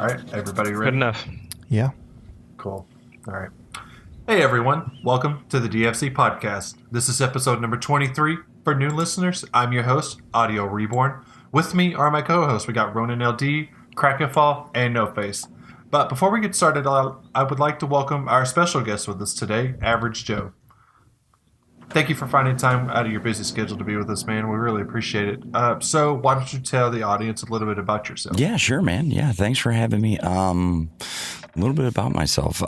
All right, everybody ready? Good enough. Yeah. Cool. All right. Hey, everyone. Welcome to the DFC podcast. This is episode number 23. For new listeners, I'm your host, Audio Reborn. With me are my co-hosts. We got Ronan LD, Krakenfall, and No Face. But before we get started, I would like to welcome our special guest with us today, AvgJoe. Thank you for finding time out of your busy schedule to be with us, man. We really appreciate it. So why don't you tell the audience a little bit about yourself? Yeah, sure, man. Yeah, thanks for having me. A little bit about myself.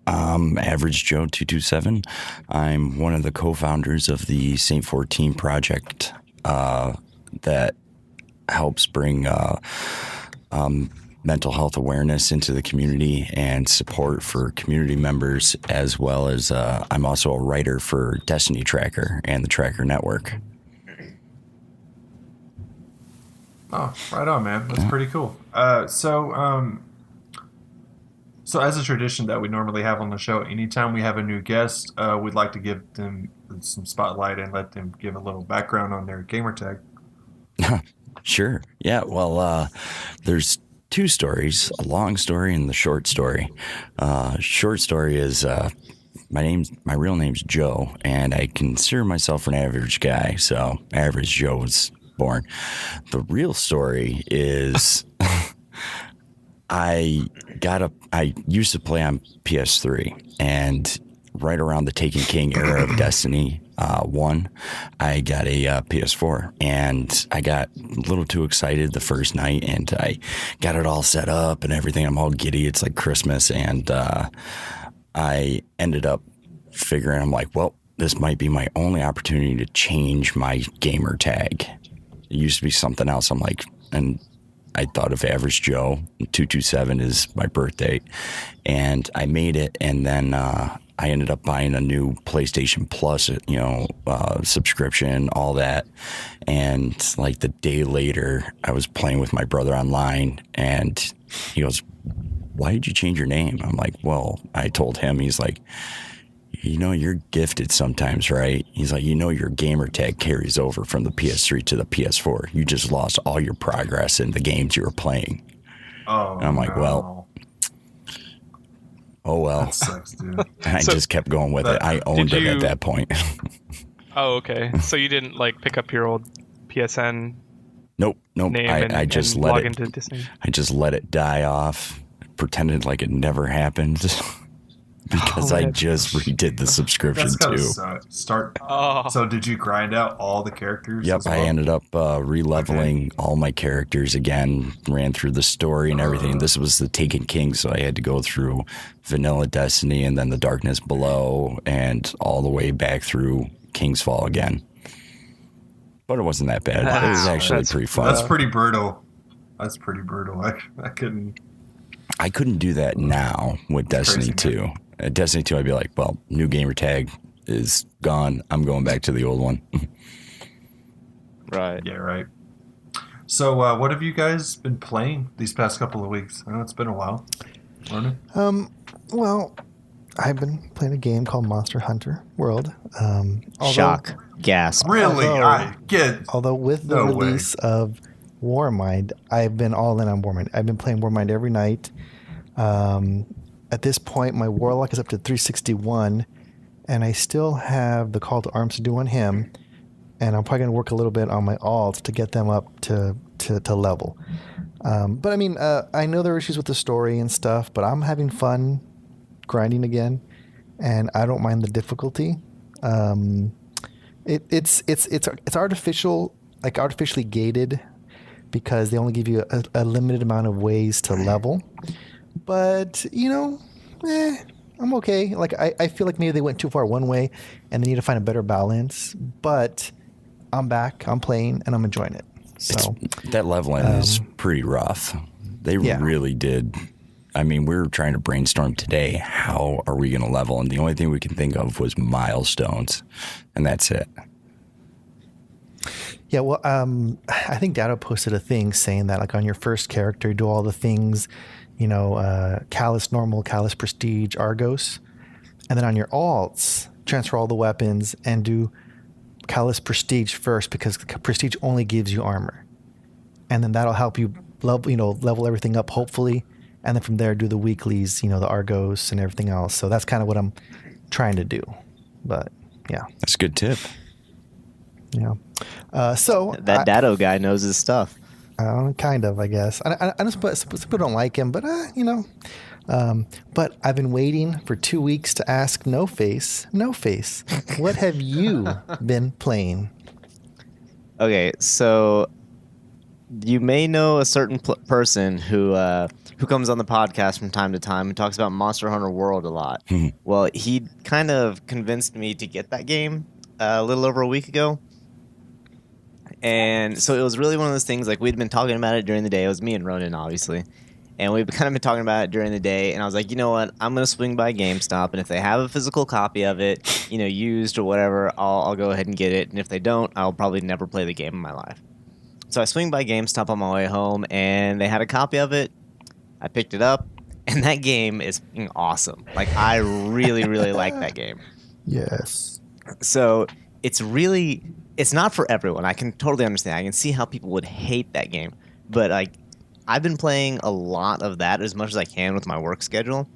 AvgJoe 227. I'm one of the co-founders of the St. 14 project that helps bring mental health awareness into the community and support for community members, as well as I'm also a writer for Destiny Tracker and the Tracker Network. Oh, right on, man. That's pretty cool. So as a tradition that we normally have on the show, anytime we have a new guest, we'd like to give them some spotlight and let them give a little background on their gamer tag. Sure. Yeah. Well, there's two stories, a long story and the short story. Short story is my real name's Joe, and I consider myself an average guy. So AvgJoe was born. The real story is I used to play on PS3, and right around the Taken King era of Destiny 1, I got a PS4, and I got a little too excited the first night, and I got it all set up and everything. I'm all giddy. It's like Christmas, and I ended up figuring, I'm like, well, this might be my only opportunity to change my gamer tag. It used to be something else. I'm like, and I thought of AvgJoe. 227 is my birth date, and I made it. And then I ended up buying a new PlayStation Plus, subscription, all that. And like the day later, I was playing with my brother online, and he goes, "Why did you change your name?" I'm like, "Well," I told him. He's like, "You're gifted sometimes, right?" He's like, "Your gamer tag carries over from the PS3 to the PS4. You just lost all your progress in the games you were playing." Oh, and I'm like, well. That sucks, dude. And I just kept going with it. I owned it at that point. Oh, okay. So you didn't pick up your old PSN Nope. name I just and let log it. into Disney? I just let it die off. Pretended like it never happened. Because I just redid the subscription That's too. So did you grind out all the characters? Yep, I ended up re-leveling all my characters again, ran through the story and everything. This was the Taken King, so I had to go through Vanilla Destiny and then the Darkness Below and all the way back through King's Fall again. But it wasn't that bad. It was actually pretty fun. That's pretty brutal. I couldn't do that now with Destiny 2. At Destiny 2, I'd be like, well, new gamer tag is gone. I'm going back to the old one. Right. Yeah, right. So what have you guys been playing these past couple of weeks? I know it's been a while. Ronan? Well, I've been playing a game called Monster Hunter World. Shock. Gasp. Really? Although with the release of Warmind, I've been all in on Warmind. I've been playing Warmind every night. At this point, my Warlock is up to 361, and I still have the call to arms to do on him, and I'm probably going to work a little bit on my alts to get them up to level. But I mean, I know there are issues with the story and stuff, but I'm having fun grinding again, and I don't mind the difficulty. It's artificially gated because they only give you a limited amount of ways to level. But, I'm okay. I feel like maybe they went too far one way and they need to find a better balance. But I'm back, I'm playing, and I'm enjoying it. So that leveling is pretty rough. They really did. I mean, we were trying to brainstorm today, how are we going to level? And the only thing we can think of was milestones, and that's it. Yeah, well, I think Dado posted a thing saying that on your first character, do all the things, Callus Normal, Callus Prestige, Argos. And then on your alts, transfer all the weapons and do Callus Prestige first because Prestige only gives you armor. And then that'll help you level everything up, hopefully. And then from there, do the weeklies, the Argos and everything else. So that's kind of what I'm trying to do. But yeah. That's a good tip. Yeah. So That Datto guy knows his stuff. Kind of, I guess. I know some people don't like him, but but I've been waiting for 2 weeks to ask No Face, what have you been playing? Okay, so you may know a certain person who comes on the podcast from time to time and talks about Monster Hunter World a lot. Well, he kind of convinced me to get that game a little over a week ago. And so it was really one of those things, like, we'd been talking about it during the day. It was me and Ronan, obviously. And we've kind of been talking about it during the day. And I was like, you know what? I'm going to swing by GameStop. And if they have a physical copy of it, used or whatever, I'll go ahead and get it. And if they don't, I'll probably never play the game in my life. So I swing by GameStop on my way home, and they had a copy of it. I picked it up, and that game is fucking awesome. Like, I really, really like that game. Yes. So it's not for everyone. I can totally understand. I can see how people would hate that game. But, like, I've been playing a lot of that as much as I can with my work schedule.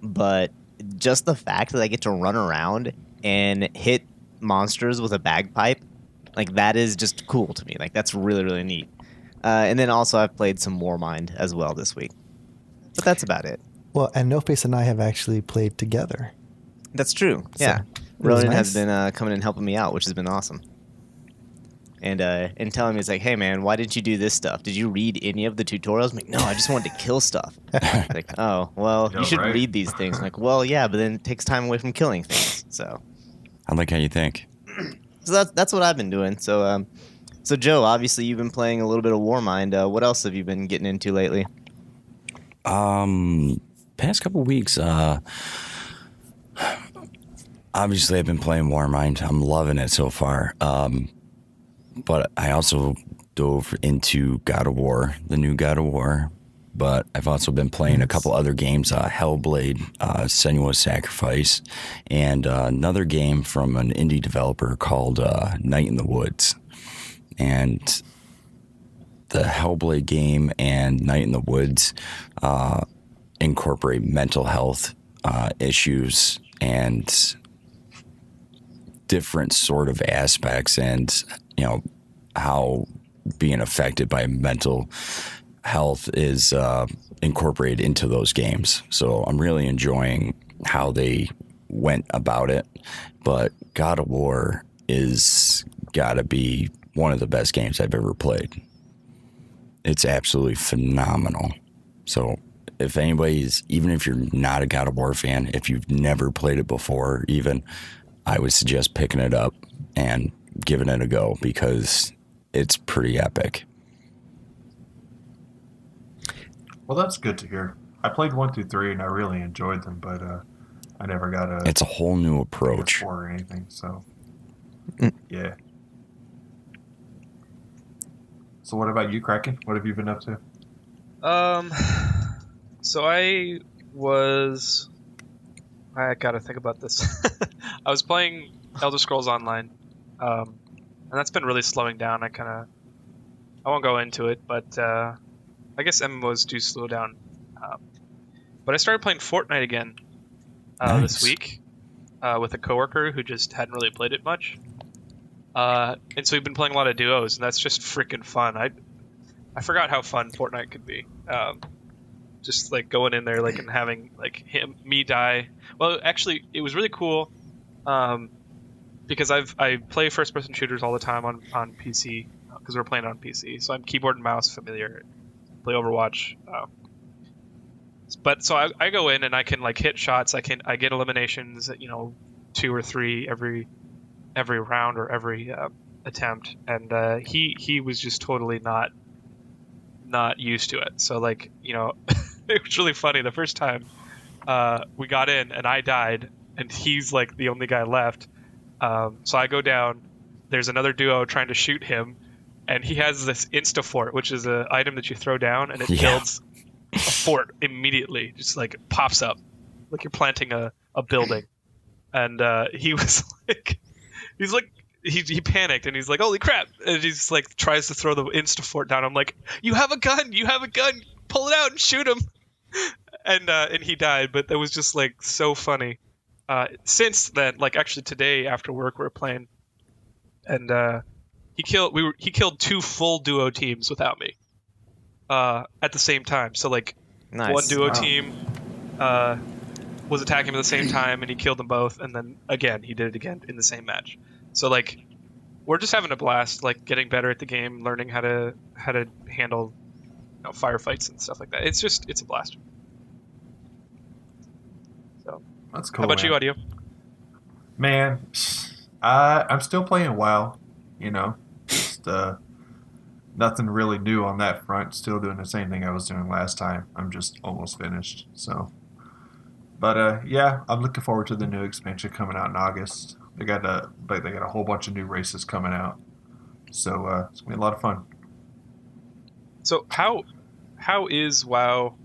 But just the fact that I get to run around and hit monsters with a bagpipe, like, that is just cool to me. Like, that's really, really neat. And then also I've played some Warmind as well this week. But that's about it. Well, and No Face and I have actually played together. That's true. So, yeah. it was Ronan nice. has been coming and helping me out, which has been awesome. And telling me, it's like, hey, man, why didn't you do this stuff? Did you read any of the tutorials? I'm like, no, I just wanted to kill stuff. Like, oh, well, you should read these things. I'm like, well, yeah, but then it takes time away from killing things. So I like how you think. So that's what I've been doing. So Joe, obviously you've been playing a little bit of Warmind. What else have you been getting into lately? Past couple weeks, obviously I've been playing Warmind. I'm loving it so far. But I also dove into God of War, the new God of War. But I've also been playing a couple other games, Hellblade, Senua's Sacrifice, and another game from an indie developer called Night in the Woods. And the Hellblade game and Night in the Woods incorporate mental health issues and different sort of aspects, and how being affected by mental health is incorporated into those games. So I'm really enjoying how they went about it. But God of War is gotta be one of the best games I've ever played. It's absolutely phenomenal. So if anybody's, even if you're not a God of War fan, if you've never played it before even, I would suggest picking it up and giving it a go, because it's pretty epic. Well, that's good to hear. I played 1 through 3 and I really enjoyed them, but I never got It's a whole new approach. PS4 or anything. So, yeah. So, what about you, Kraken? What have you been up to? So I gotta think about this. I was playing Elder Scrolls Online, and that's been really slowing down. I won't go into it, but I guess MMOs do slow down. But I started playing Fortnite again this week with a coworker who just hadn't really played it much. And so we've been playing a lot of duos, and that's just freaking fun. I forgot how fun Fortnite could be. Just like going in there, like, and having like me die. Well, actually, it was really cool because I play first person shooters all the time on PC because we're playing on PC. So I'm keyboard and mouse familiar. Play Overwatch. But so I go in and I can like hit shots. I get eliminations. 2 or 3 every round or every attempt, and he was just totally not used to it. So like it was really funny the first time we got in and I died and he's like the only guy left. So I go down. There's another duo trying to shoot him, and he has this insta fort, which is an item that you throw down and it builds a fort immediately. Just like it pops up like you're planting a building. And he was like, he's like he panicked and he's like, "Holy crap!" And he's like tries to throw the Instafort down. I'm like, "You have a gun! You have a gun! Pull it out and shoot him!" And he died. But that was just like so funny. Since then, like actually today after work we were playing, and he killed 2 full duo teams without me at the same time. So like Nice. one duo team was attacking him at the same time, and he killed them both. And then again, he did it again in the same match. So like, we're just having a blast, like getting better at the game, learning how to handle firefights and stuff like that. It's a blast. So That's cool. how about man. you, Audio? Man, I'm still playing WoW. Just nothing really new on that front. Still doing the same thing I was doing last time. I'm just almost finished. So, but yeah, I'm looking forward to the new expansion coming out in August. They got a whole bunch of new races coming out. So it's gonna be a lot of fun. So how is WoW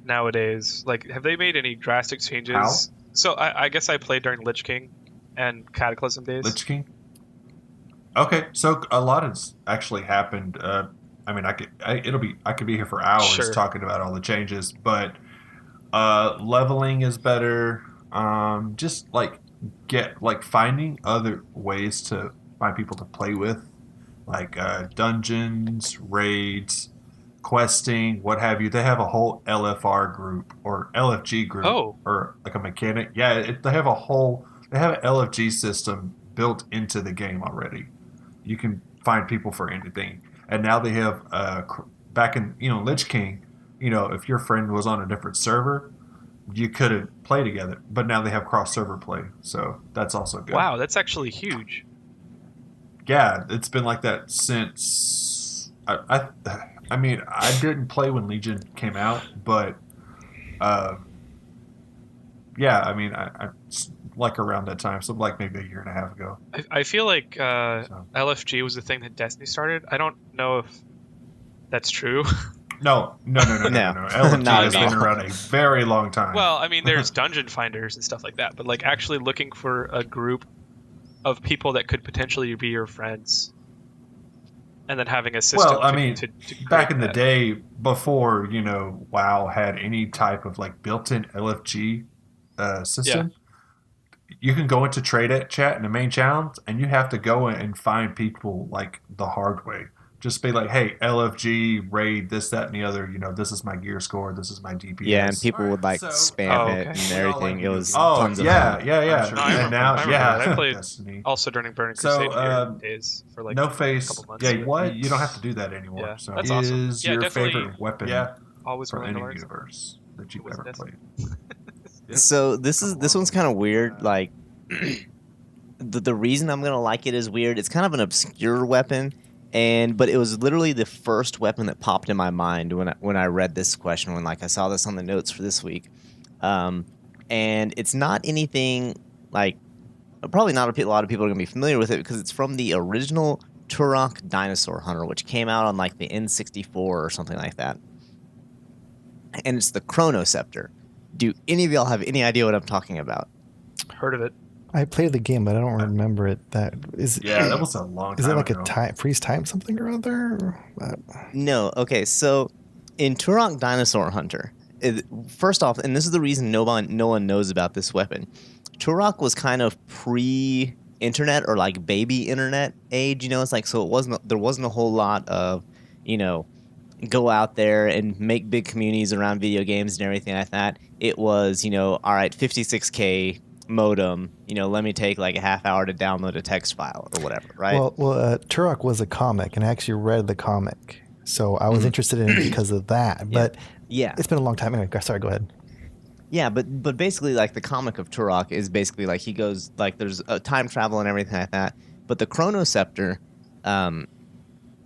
nowadays? Like, have they made any drastic changes? How? So I guess I played during Lich King and Cataclysm days. Lich King. Okay, so a lot has actually happened. I mean, I could be here for hours Sure. talking about all the changes, but leveling is better. Just finding other ways to find people to play with, like dungeons, raids, questing, what have you. They have a whole LFR group or LFG group, or like a mechanic. Yeah, they have an LFG system built into the game already. You can find people for anything, and now they have back in Lich King. If your friend was on a different server, you couldn't play together, but now they have cross-server play, so that's also good. Wow, that's actually huge. Yeah, it's been like that since I mean, I didn't play when Legion came out, but yeah, I mean, I like around that time, so like maybe a year and a half ago. I feel like LFG was the thing that Destiny started. I don't know if that's true. No. LFG Not has at been all. around a very long time. Well, I mean, there's dungeon finders and stuff like that, but like actually looking for a group of people that could potentially be your friends, and then having a system. Well, I mean, to back create in the that. day, before WoW had any type of like built-in LFG system, you can go into trade chat in the main channel, and you have to go in and find people like the hard way. Just be like, hey, LFG, raid, this, that, and the other. this is my gear score. This is my DPS. Yeah, and people would like spam Oh, it okay. and everything. It was Oh, tons of yeah, fun. yeah. No, I And remember now, that. I played Destiny. also during Burning So, Crusade days for like No a face. couple months. Yeah, what? You don't have to do that anymore. Yeah, so, that's awesome. is Yeah, your definitely- favorite weapon Always from willing to any learn. universe that you've Was ever Destiny. played? So this one's kind of weird. Like the reason I'm gonna like it is weird. It's kind of an obscure weapon, but it was literally the first weapon that popped in my mind when I read this question, when like I saw this on the notes for this week. And it's not anything like, probably not a lot of people are gonna be familiar with it because it's from the original Turok Dinosaur Hunter, which came out on like the N64 or something like that. And it's the Chronoceptor. Do any of y'all have any idea what I'm talking about? Heard of it? I played the game, but I don't remember it. That was a long time Is it like ago. a freeze time something or other? No. Okay, so in Turok Dinosaur Hunter, first off, and this is the reason no one knows about this weapon, Turok was kind of pre-internet or like baby internet age. It's like, so there wasn't a whole lot of go out there and make big communities around video games and everything like that. It was all right, 56K modem, let me take like a half hour to download a text file or whatever, right? Well, Turok was a comic, and I actually read the comic, so I was interested in it because of that. But yeah, it's been a long time. Anyway, sorry, go ahead. Yeah, but basically, like, the comic of Turok is basically like he goes, like, there's time travel and everything like that. But the Chronoceptor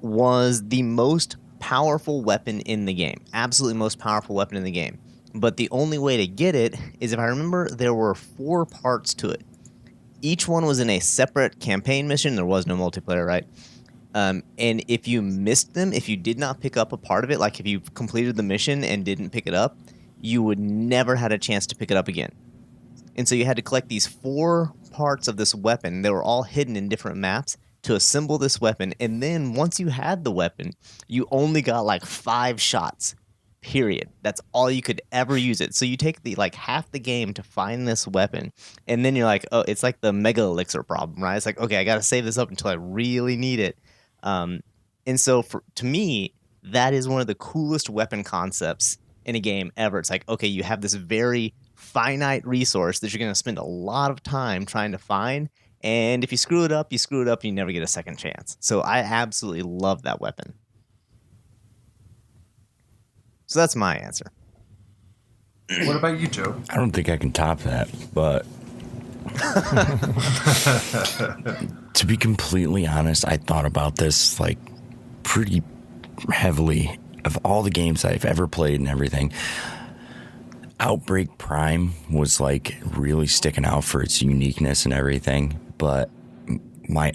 was the most powerful weapon in the game, absolutely most powerful weapon in the game. But the only way to get it is, if I remember, there were 4 parts to it. Each one was in a separate campaign mission. There was no multiplayer, right? And if you missed them, if you did not pick up a part of it, like if you completed the mission and didn't pick it up, you would never had a chance to pick it up again. And so you had to collect these 4 parts of this weapon. They were all hidden in different maps to assemble this weapon. And then once you had the weapon, you only got like 5 shots. Period. That's all you could ever use it. So you take the like half the game to find this weapon, and then you're like, oh, it's like the mega elixir problem, right? It's like, okay, I got to save this up until I really need it. And so to me, that is one of the coolest weapon concepts in a game ever. It's like, okay, you have this very finite resource that you're going to spend a lot of time trying to find. And if you screw it up, and you never get a second chance. So I absolutely love that weapon. So that's my answer. What about you, Joe? I don't think I can top that, but to be completely honest, I thought about this like pretty heavily. Of all the games I've ever played and everything, Outbreak Prime was like really sticking out for its uniqueness and everything, but my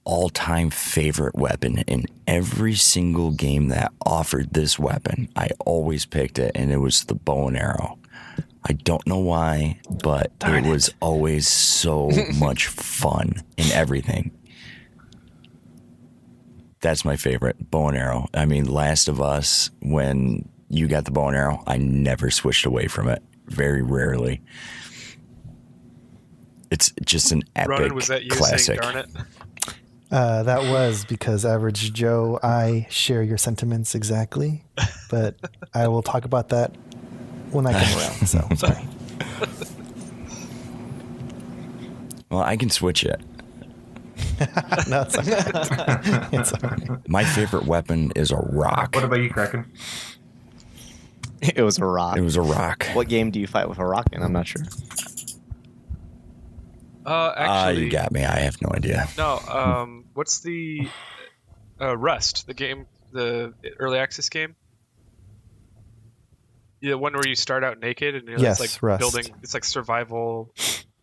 all-time favorite weapon in every single game that offered this weapon, I always picked it, and it was the bow and arrow. I don't know why, but it was always so much fun in everything. That's my favorite, bow and arrow. I mean, Last of Us, when you got the bow and arrow, I never switched away from it. Very rarely. It's just an epic Ronan, was that you classic. saying darn it? That was because Average Joe, I share your sentiments exactly, but I will talk about that when I come around. So sorry. Well, I can switch it. No, it's all right. It's all right. My favorite weapon is a rock. What about you, Kraken? It was a rock. It was a rock. What game do you fight with a rock in? I'm not sure. Actually, You got me. I have no idea. no. What's the Rust? The game, the early access game. Yeah, the one where you start out naked and Yes, it's like Rust. building. It's like survival,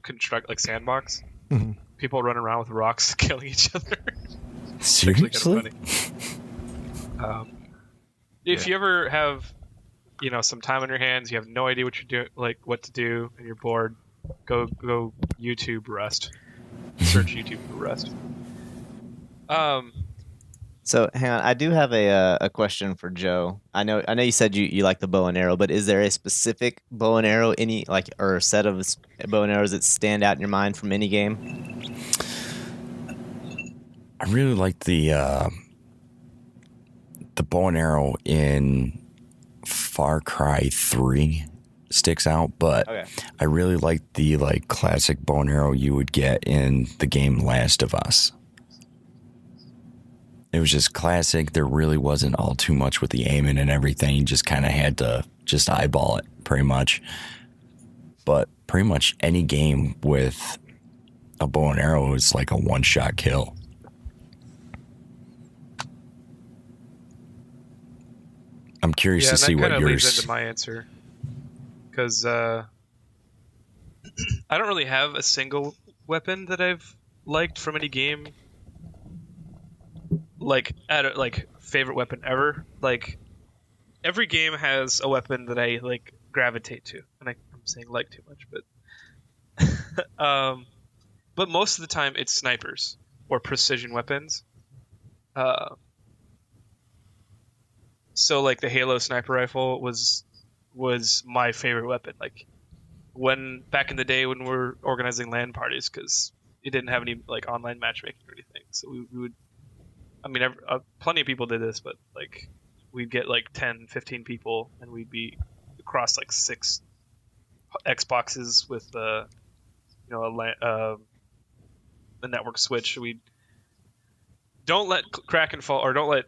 construct like sandbox. Mhm. People running around with rocks, killing each other. Seriously? Kind of funny. If you ever have, some time on your hands, you have no idea what you're doing, like what to do, and you're bored, go YouTube Rust. Search YouTube for Rust. So hang on, I do have a question for Joe. I know you said you like the bow and arrow, but is there a specific bow and arrow, or a set of bow and arrows that stand out in your mind from any game? I really like the bow and arrow in Far Cry 3 sticks out, but Okay. I really like the classic bow and arrow you would get in the game Last of Us. It was just classic. There really wasn't all too much with the aiming and everything. You just kind of had to just eyeball it pretty much. But pretty much any game with a bow and arrow is like a one-shot kill. I'm curious to see what that kind of leads yours. into my answer, because I don't really have a single weapon that I've liked from any game. Like favorite weapon ever. Like every game has a weapon that I like gravitate to, and I'm saying like too much, but most of the time it's snipers or precision weapons. So like the Halo sniper rifle was my favorite weapon. Like when back in the day when we were organizing LAN parties, because it didn't have any like online matchmaking or anything, so we would. I mean, plenty of people did this, but like we'd get like 10, 15 people, and we'd be across like 6 Xboxes with the network switch. We don't let Kraken fall, or don't let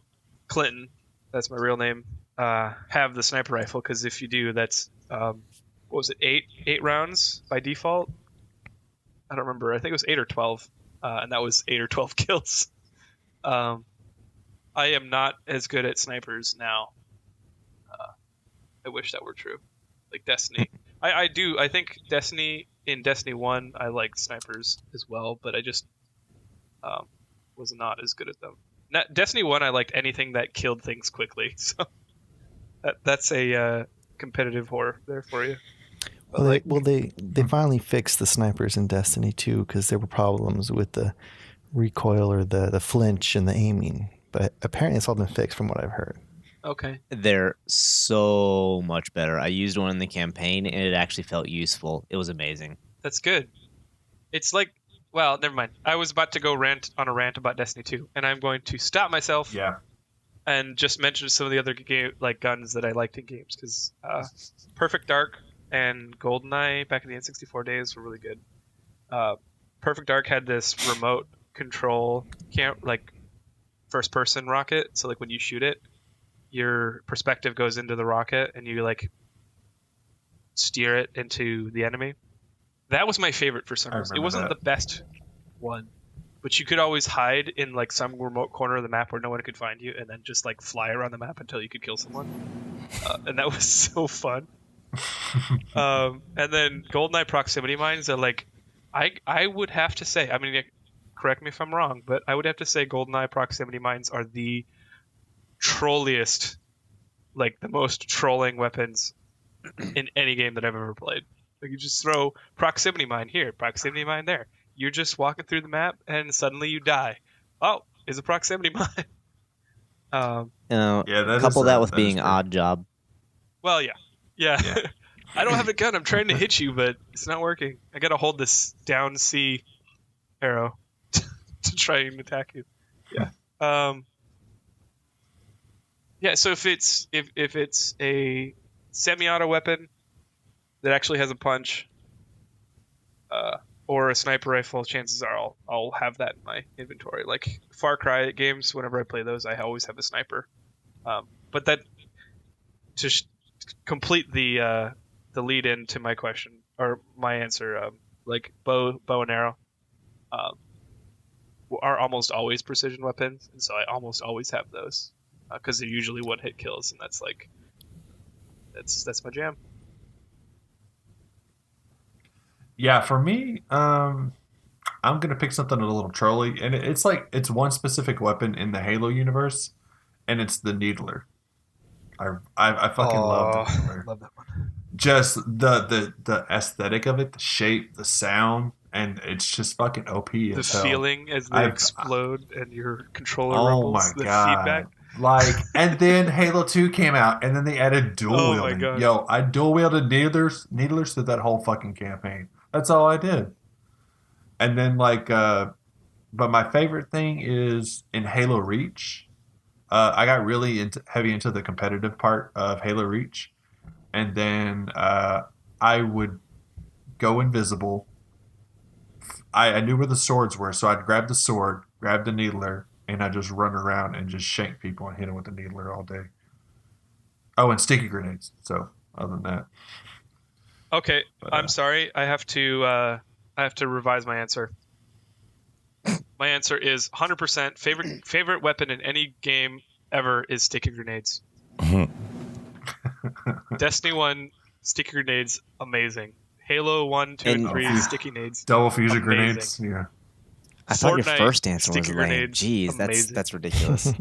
Clinton, that's my real name, have the sniper rifle, because if you do, that's what was it, 8 rounds by default? I don't remember. I think it was 8 or 12, and that was 8 or 12 kills. I am not as good at snipers now. I wish that were true. Like Destiny. I do. I think in Destiny 1, I liked snipers as well, but I just was not as good at them. Destiny 1, I liked anything that killed things quickly. So that's a competitive horror there for you. They finally fixed the snipers in Destiny 2 because there were problems with the recoil or the flinch and the aiming. But apparently it's all been fixed from what I've heard. Okay. They're so much better. I used one in the campaign, and it actually felt useful. It was amazing. That's good. It's like, well, never mind. I was about to go rant about Destiny 2, and I'm going to stop myself. Yeah. And just mention some of the other guns that I liked in games, because Perfect Dark and GoldenEye back in the N64 days were really good. Perfect Dark had this remote control, first person rocket. So like when you shoot it, your perspective goes into the rocket and you like steer it into the enemy. That was my favorite for some reason. It wasn't the best one, but you could always hide in like some remote corner of the map where no one could find you, and then just like fly around the map until you could kill someone. And that was so fun. And then GoldenEye proximity mines are like, I would have to say, I mean, correct me if I'm wrong, but I would have to say GoldenEye proximity mines are the trolliest, like the most trolling weapons in any game that I've ever played. Like you just throw proximity mine here, proximity mine there. You're just walking through the map and suddenly you die. Oh, is a proximity mine. Couple that with being odd job. Well, yeah. I don't have a gun. I'm trying to hit you, but it's not working. I gotta hold this down C arrow to try and attack you. Yeah. Yeah. So if it's a semi-auto weapon that actually has a punch, or a sniper rifle, chances are I'll have that in my inventory. Like Far Cry games, whenever I play those, I always have a sniper. But that to complete the lead in to my question or my answer, like bow and arrow are almost always precision weapons, and so I almost always have those because they're usually one-hit kills, and that's my jam. Yeah, for me, I'm gonna pick something a little trolly, and it's one specific weapon in the Halo universe, and it's the Needler. I fucking love the Needler. Love that one. Just the aesthetic of it, the shape, the sound, and it's just fucking OP. The feeling as they explode and your controller rumbles. The feedback. Like, and then Halo 2 came out, and then they added dual wielding. My God. Yo, I dual wielded needlers through that whole fucking campaign. That's all I did. And then but my favorite thing is in Halo Reach. I got really heavy into the competitive part of Halo Reach, and then I would go invisible. I knew where the swords were, so I'd grab the sword, grab the needler, and I'd just run around and just shank people and hit them with the needler all day. Oh, and sticky grenades. So other than that. Okay, I'm sorry. I have to revise my answer. My answer is 100% favorite weapon in any game ever is sticky grenades. Destiny 1 sticky grenades, amazing. Halo 1, 2, and 3 sticky grenades. Double fusion grenades. Yeah. I thought your Fortnite first answer was sticky lame. grenades, Jeez, that's ridiculous.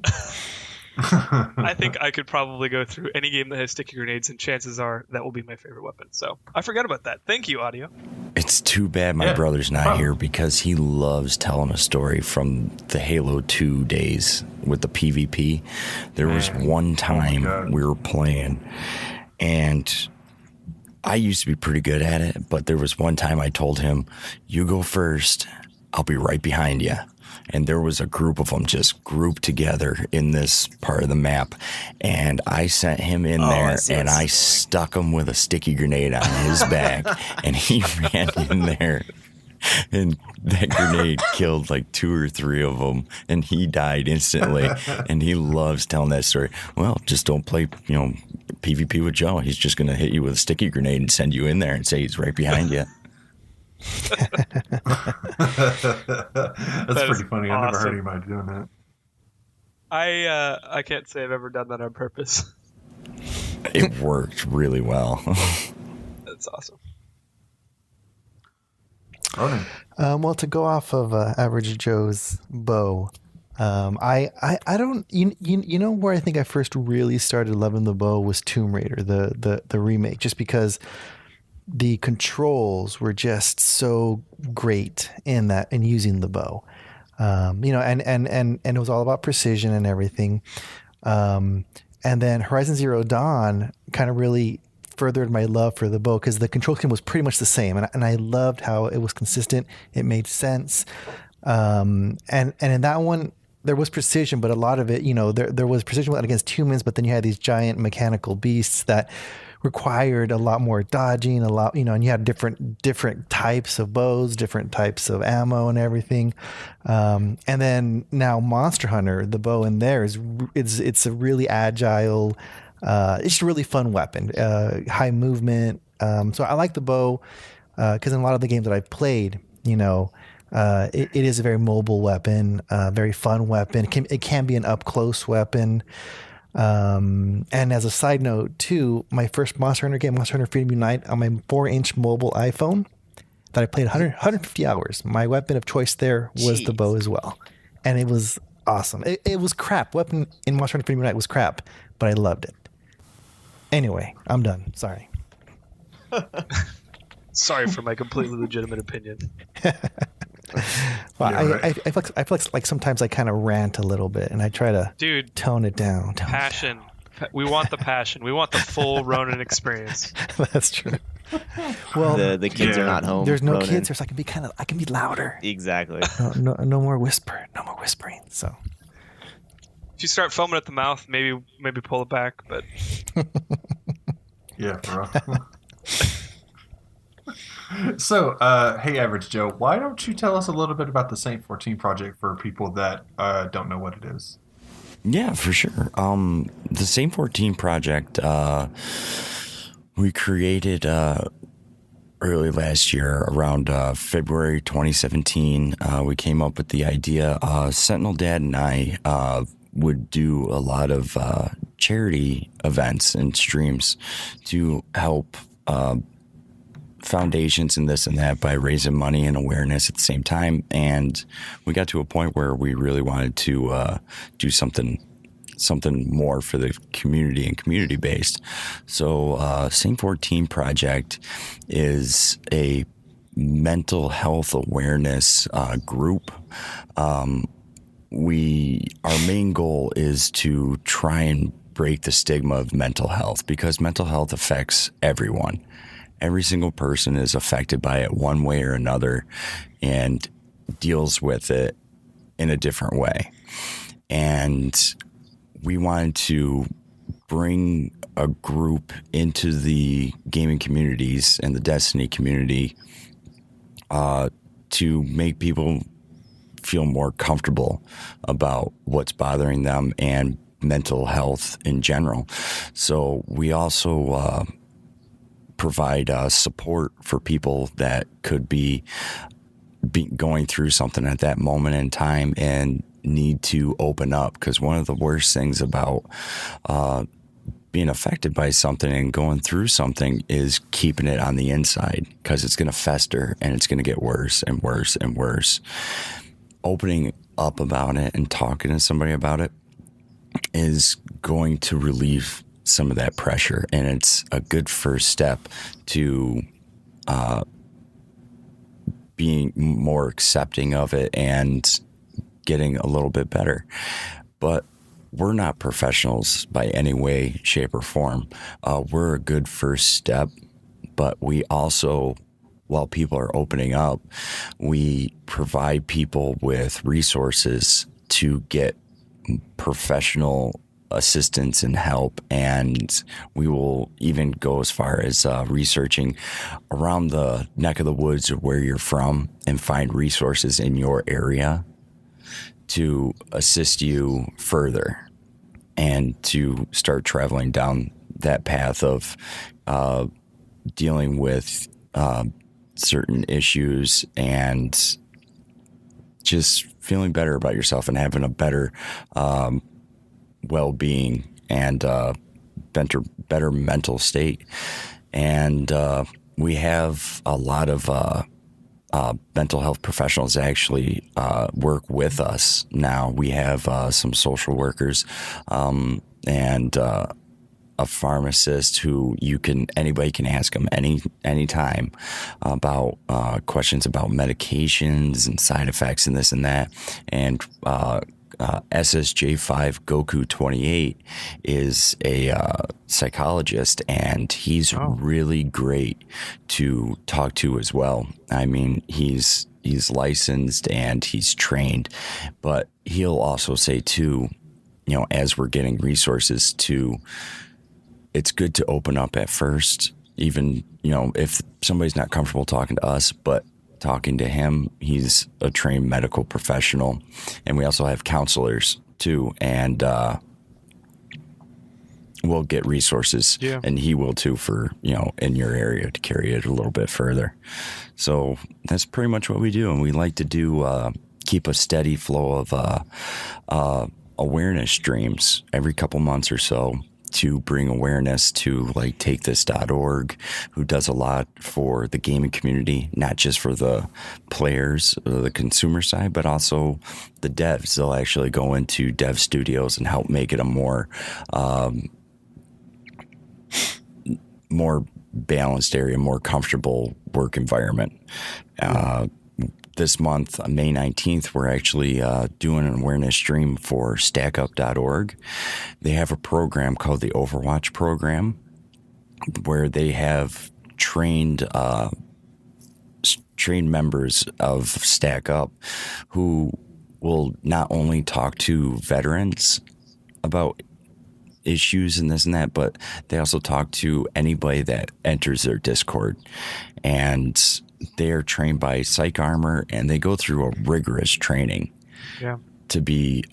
I think I could probably go through any game that has sticky grenades, and chances are that will be my favorite weapon. So I forgot about that. Thank you, Audio. It's too bad my brother's not here because he loves telling a story from the Halo 2 days with the PvP. There was one time we were playing, and I used to be pretty good at it, but there was one time I told him, "You go first, I'll be right behind you." And there was a group of them just grouped together in this part of the map. And I sent him in there, and I stuck him with a sticky grenade on his back. And he ran in there. And that grenade killed like 2 or 3 of them. And he died instantly. And he loves telling that story. Well, just don't play, PvP with Joe. He's just going to hit you with a sticky grenade and send you in there and say he's right behind you. That's pretty funny. Awesome. I've never heard anybody doing that. I can't say I've ever done that on purpose. It worked really well. That's awesome. Well, to go off of Average Joe's bow, I don't you know where I think I first really started loving the bow was Tomb Raider, the remake, just because the controls were just so great in using the bow. And it was all about precision and everything. And then Horizon Zero Dawn kind of really furthered my love for the bow because the control scheme was pretty much the same, and I loved how it was consistent. It made sense. And in that one, there was precision, but a lot of it, there was precision against humans, but then you had these giant mechanical beasts that required a lot more dodging, and you had different types of bows, different types of ammo and everything. And then now Monster Hunter, the bow in there it's a really agile, it's just a really fun weapon, high movement. So I like the bow because in a lot of the games that I've played, it is a very mobile weapon, very fun weapon. It can be an up close weapon. And as a side note too, my first Monster Hunter game, Monster Hunter Freedom Unite, on my 4-inch mobile iPhone that I played 150 hours, my weapon of choice there was the bow as well. And it was awesome. It was crap. Weapon in Monster Hunter Freedom Unite was crap, but I loved it. Anyway, I'm done. Sorry. Sorry for my completely legitimate opinion. Well, Yeah, right. I feel like sometimes I kind of rant a little bit, and I try to tone it down. Passion. We want the passion. We want the full Ronin experience. That's true. Well, the kids are not home. There's no Ronin. kids, so I can be louder. Exactly. No more whispering. So If you start foaming at the mouth, maybe pull it back. But Yeah, bro. So, hey, Average Joe, why don't you tell us a little bit about the Saint 14 project for people that don't know what it is? Yeah, for sure. The Saint 14 project, we created early last year, around February 2017. We came up with the idea. Sentinel Dad and I would do a lot of charity events and streams to help foundations and this and that by raising money and awareness at the same time. And we got to a point where we really wanted to do something more for the community and community based. So Saint 14 project is a mental health awareness group. Our main goal is to try and break the stigma of mental health, because mental health affects everyone. Every single person is affected by it one way or another and deals with it in a different way. And we wanted to bring a group into the gaming communities and the Destiny community to make people feel more comfortable about what's bothering them and mental health in general. So we also provide support for people that could be going through something at that moment in time and need to open up, because one of the worst things about being affected by something and going through something is keeping it on the inside, because it's going to fester and it's going to get worse and worse and worse. Opening up about it and talking to somebody about it is going to relieve some of that pressure, and it's a good first step to being more accepting of it and getting a little bit better. But we're not professionals by any way, shape, or form. We're a good first step, but we also, while people are opening up, we provide people with resources to get professional assistance and help, and we will even go as far as researching around the neck of the woods of where you're from and find resources in your area to assist you further and to start traveling down that path of dealing with certain issues and just feeling better about yourself and having a better well-being and better mental state. And we have a lot of mental health professionals actually work with us now. We have some social workers and a pharmacist who anybody can ask him anytime about questions about medications and side effects and this and that. And SSJ5 Goku 28 is a psychologist, and he's really great to talk to as well. I mean, he's licensed and he's trained, but he'll also say too, as we're getting resources too, it's good to open up at first, even, if somebody's not comfortable talking to us, but talking to him. He's a trained medical professional, and we also have counselors too, and we'll get resources, and he will too for in your area to carry it a little bit further. So that's pretty much what we do, and we like to do keep a steady flow of awareness streams every couple months or so, to bring awareness to like TakeThis.org, who does a lot for the gaming community, not just for the players or the consumer side, but also the devs. They'll actually go into dev studios and help make it a more balanced area, more comfortable work environment. This month, May 19th, we're actually doing an awareness stream for StackUp.org. They have a program called the Overwatch program, where they have trained members of StackUp who will not only talk to veterans about issues and this and that, but they also talk to anybody that enters their Discord. And they are trained by Psych Armor, and they go through a rigorous training to be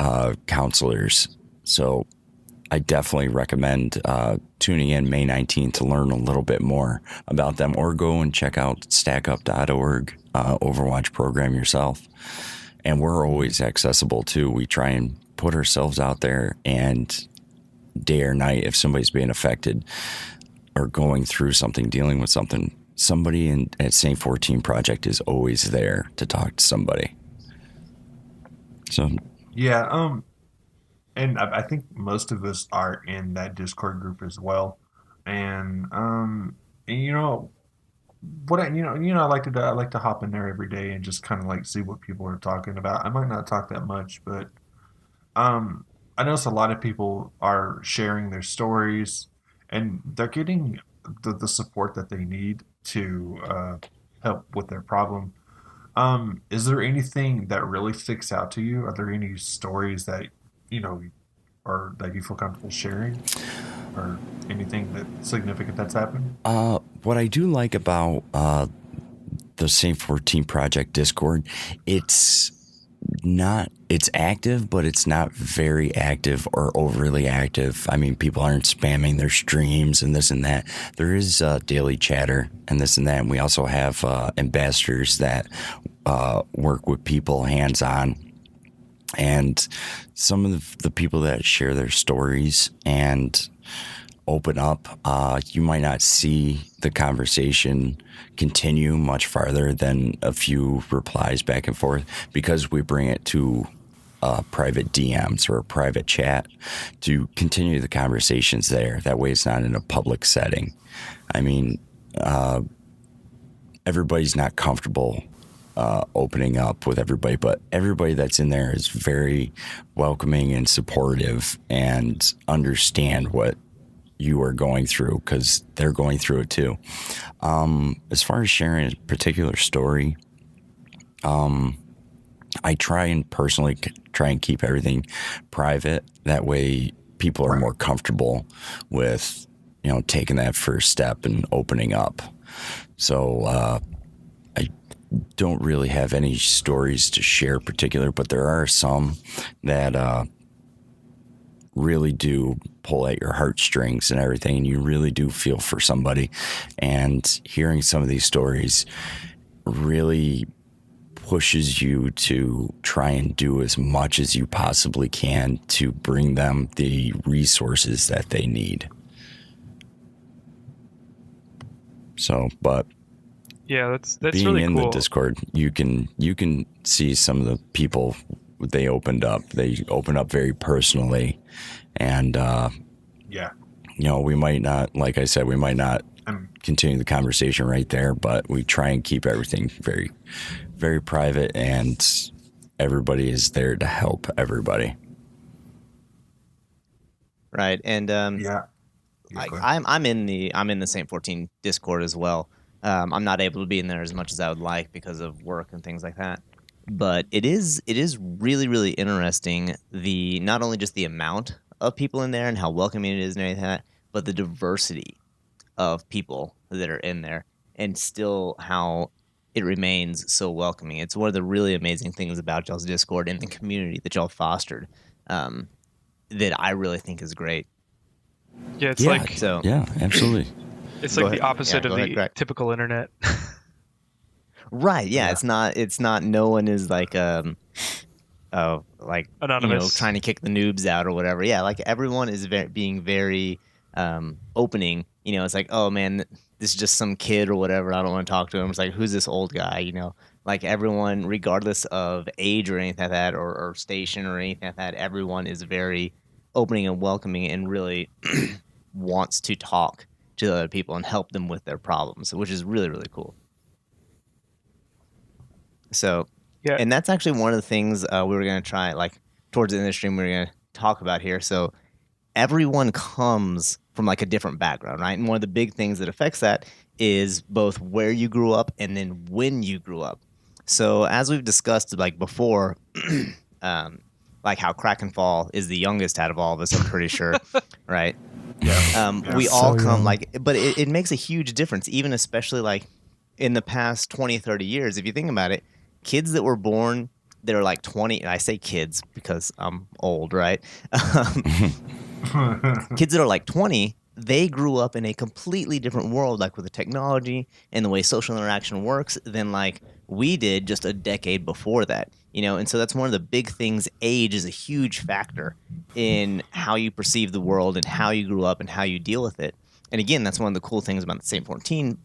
counselors. So I definitely recommend tuning in May 19th to learn a little bit more about them, or go and check out StackUp.org Overwatch program yourself. And we're always accessible too. We try and put ourselves out there, and day or night, if somebody's being affected or going through something, dealing with something, somebody at St. 14 Project is always there to talk to somebody. So and I think most of us are in that Discord group as well. And what I like to do, I like to hop in there every day and just kind of like see what people are talking about. I might not talk that much, but I notice a lot of people are sharing their stories, and they're getting the support that they need to help with their problem. Is there anything that really sticks out to you? Are there any stories that or that you feel comfortable sharing, or anything that significant that's happened? What I do like about the St. 14 Project Discord, it's active, but it's not very active or overly active. I mean, people aren't spamming their streams and this and that. There is daily chatter and this and that. And we also have ambassadors that work with people hands-on. And some of the people that share their stories and open up, you might not see the conversation continue much farther than a few replies back and forth, because we bring it to private DMs or a private chat to continue the conversations there. That way it's not in a public setting. I mean, everybody's not comfortable opening up with everybody, but everybody that's in there is very welcoming and supportive and understand what you are going through, because they're going through it too. As far as sharing a particular story, I try and keep everything private. That way people are more comfortable with, taking that first step and opening up. So I don't really have any stories to share particular, but there are some that really do pull at your heartstrings and everything, and you really do feel for somebody. And hearing some of these stories really pushes you to try and do as much as you possibly can to bring them the resources that they need. So, but yeah, that's being really in cool. the Discord, you can see some of the people they opened up. They opened up very personally, and we might not, like I said, we might not continue the conversation right there, but we try and keep everything very, very private, and everybody is there to help everybody. Right, and Yeah. I'm in the Saint 14 Discord as well. I'm not able to be in there as much as I would like because of work and things like that. But it is really, really interesting, not only just the amount of people in there and how welcoming it is and everything like that, but the diversity of people that are in there, and still how it remains so welcoming. It's one of the really amazing things about y'all's Discord and the community that y'all fostered, that I really think is great. Yeah, it's like So Yeah, absolutely. it's Go like the ahead. opposite Yeah, of go the ahead, Greg. typical internet. Right, yeah, it's not no one is like like Anonymous. trying to kick the noobs out or whatever. Yeah, like everyone is being very opening. It's like, oh man, this is just some kid or whatever. I don't want to talk to him. It's like, who's this old guy? Like everyone, regardless of age or anything like that, or station or anything like that, everyone is very opening and welcoming and really wants to talk to other people and help them with their problems, which is really, really cool. So, Yeah. and that's actually one of the things we were going to try, like towards the end of the stream, we were going to talk about here. So everyone comes from like a different background, right? And one of the big things that affects that is both where you grew up and then when you grew up. So as we've discussed like before, like how Krakenfall is the youngest out of all of us, I'm pretty sure, right? We all come but it makes a huge difference, even especially like in the past 20, 30 years. If you think about it, kids that were born that are like 20, and I say kids because I'm old, right? Kids that are like 20, they grew up in a completely different world, like with the technology and the way social interaction works, than like we did just a decade before that. And so that's one of the big things. Age is a huge factor in how you perceive the world and how you grew up and how you deal with it. And again, that's one of the cool things about the Saint 14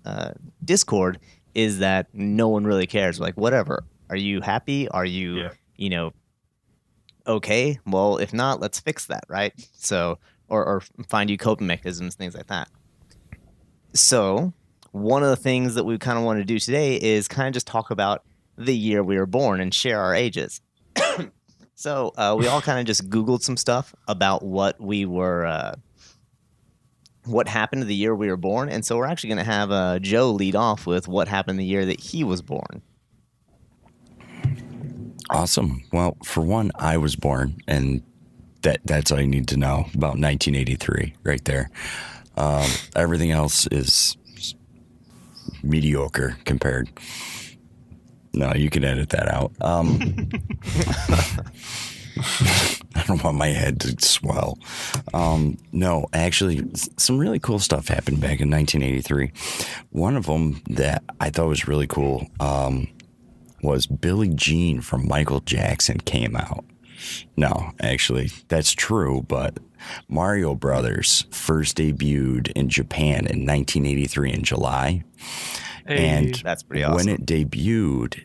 Discord is that no one really cares. Like, whatever. Are you happy? Are you, okay? Well, if not, let's fix that, right? So, or find you coping mechanisms, things like that. So, one of the things that we kind of want to do today is kind of just talk about the year we were born and share our ages. So, we all kind of just Googled some stuff about what we were... what happened the year we were born, and so we're actually going to have Joe lead off with what happened the year that he was born. Awesome. Well, for one, I was born, and that's all you need to know about 1983 right there. Everything else is mediocre compared. No, you can edit that out. I don't want my head to swell. No, actually, some really cool stuff happened back in 1983. One of them that I thought was really cool was Billie Jean from Michael Jackson came out. No, actually, that's true, but Mario Brothers first debuted in Japan in 1983 in July. Hey, and that's pretty awesome. When it debuted,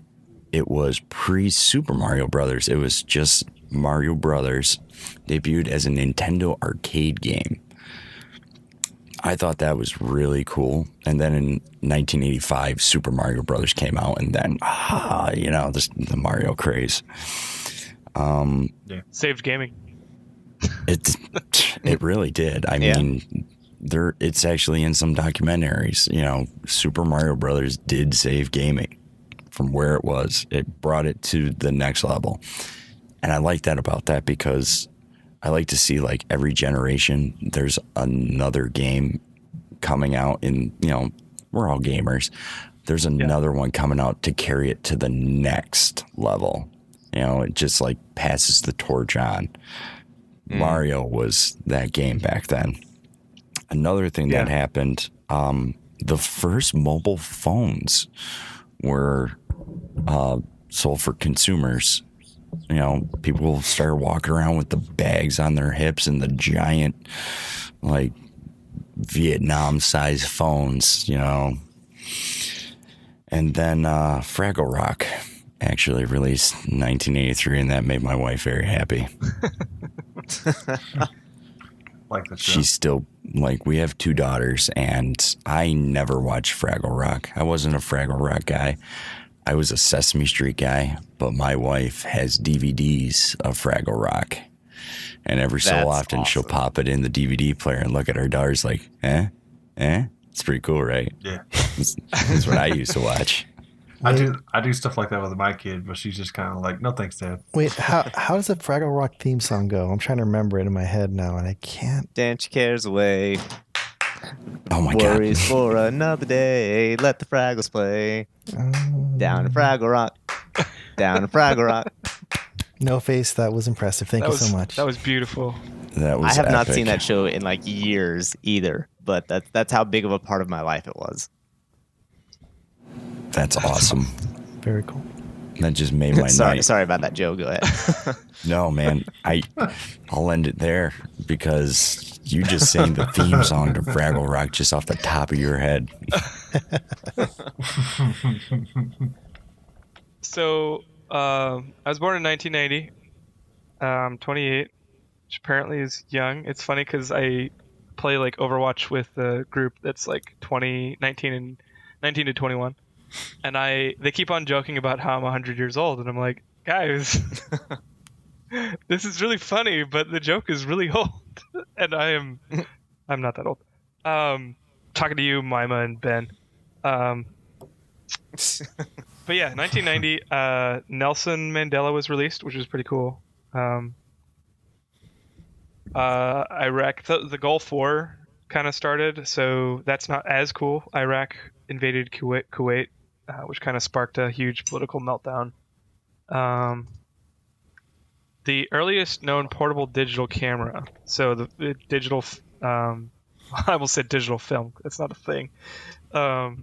it was pre-Super Mario Brothers. It was just Mario Brothers, debuted as a Nintendo arcade game. I thought that was really cool. And then in 1985, Super Mario Brothers came out, and then, the Mario craze. Saved gaming. It really did. I mean, it's actually in some documentaries. Super Mario Brothers did save gaming from where it was. It brought it to the next level. And I like that about that because I like to see like every generation there's another game coming out and, we're all gamers. There's another one coming out to carry it to the next level. It just like passes the torch on. Mario was that game back then. Another thing that happened, the first mobile phones were sold for consumers. People started walking around with the bags on their hips and the giant, like, Vietnam-sized phones, And then Fraggle Rock actually released in 1983, and that made my wife very happy. Like the show. She's still like we have 2 daughters, and I never watched Fraggle Rock. I wasn't a Fraggle Rock guy. I was a Sesame Street guy, but my wife has DVDs of Fraggle Rock. And every so That's often she'll awesome. pop it in the DVD player and look at her daughters like, eh? It's pretty cool, right? Yeah. That's what I used to watch. I do stuff like that with my kid, but she's just kind of like, no thanks, Dad. Wait, how does the Fraggle Rock theme song go? I'm trying to remember it in my head now, and I can't. Dance your cares away. Oh my Worries God. for another day. Let the Fraggles play. Down to Fraggle Rock. Down to Fraggle Rock. No Face, that was impressive. Thank you so much. That was beautiful. That was I have not epic. seen that show in like years either, but that's how big of a part of my life it was. That's awesome. Very cool. That just made my night. Sorry about that, Joe. Go ahead. No, man. I'll end it there because you just sang the theme song to Fraggle Rock just off the top of your head. So, I was born in 1990. I'm 28, which apparently is young. It's funny because I play like Overwatch with a group that's like 19 to 21, and they keep on joking about how I'm 100 years old, and I'm like, guys, this is really funny, but the joke is really old, and I'm not that old. Talking to you, Mima and Ben. But yeah, 1990, Nelson Mandela was released, which was pretty cool. Iraq, the Gulf War kind of started, so that's not as cool. Iraq invaded Kuwait, which kind of sparked a huge political meltdown. The earliest known portable digital camera, so the digital, I almost said digital film. That's not a thing. So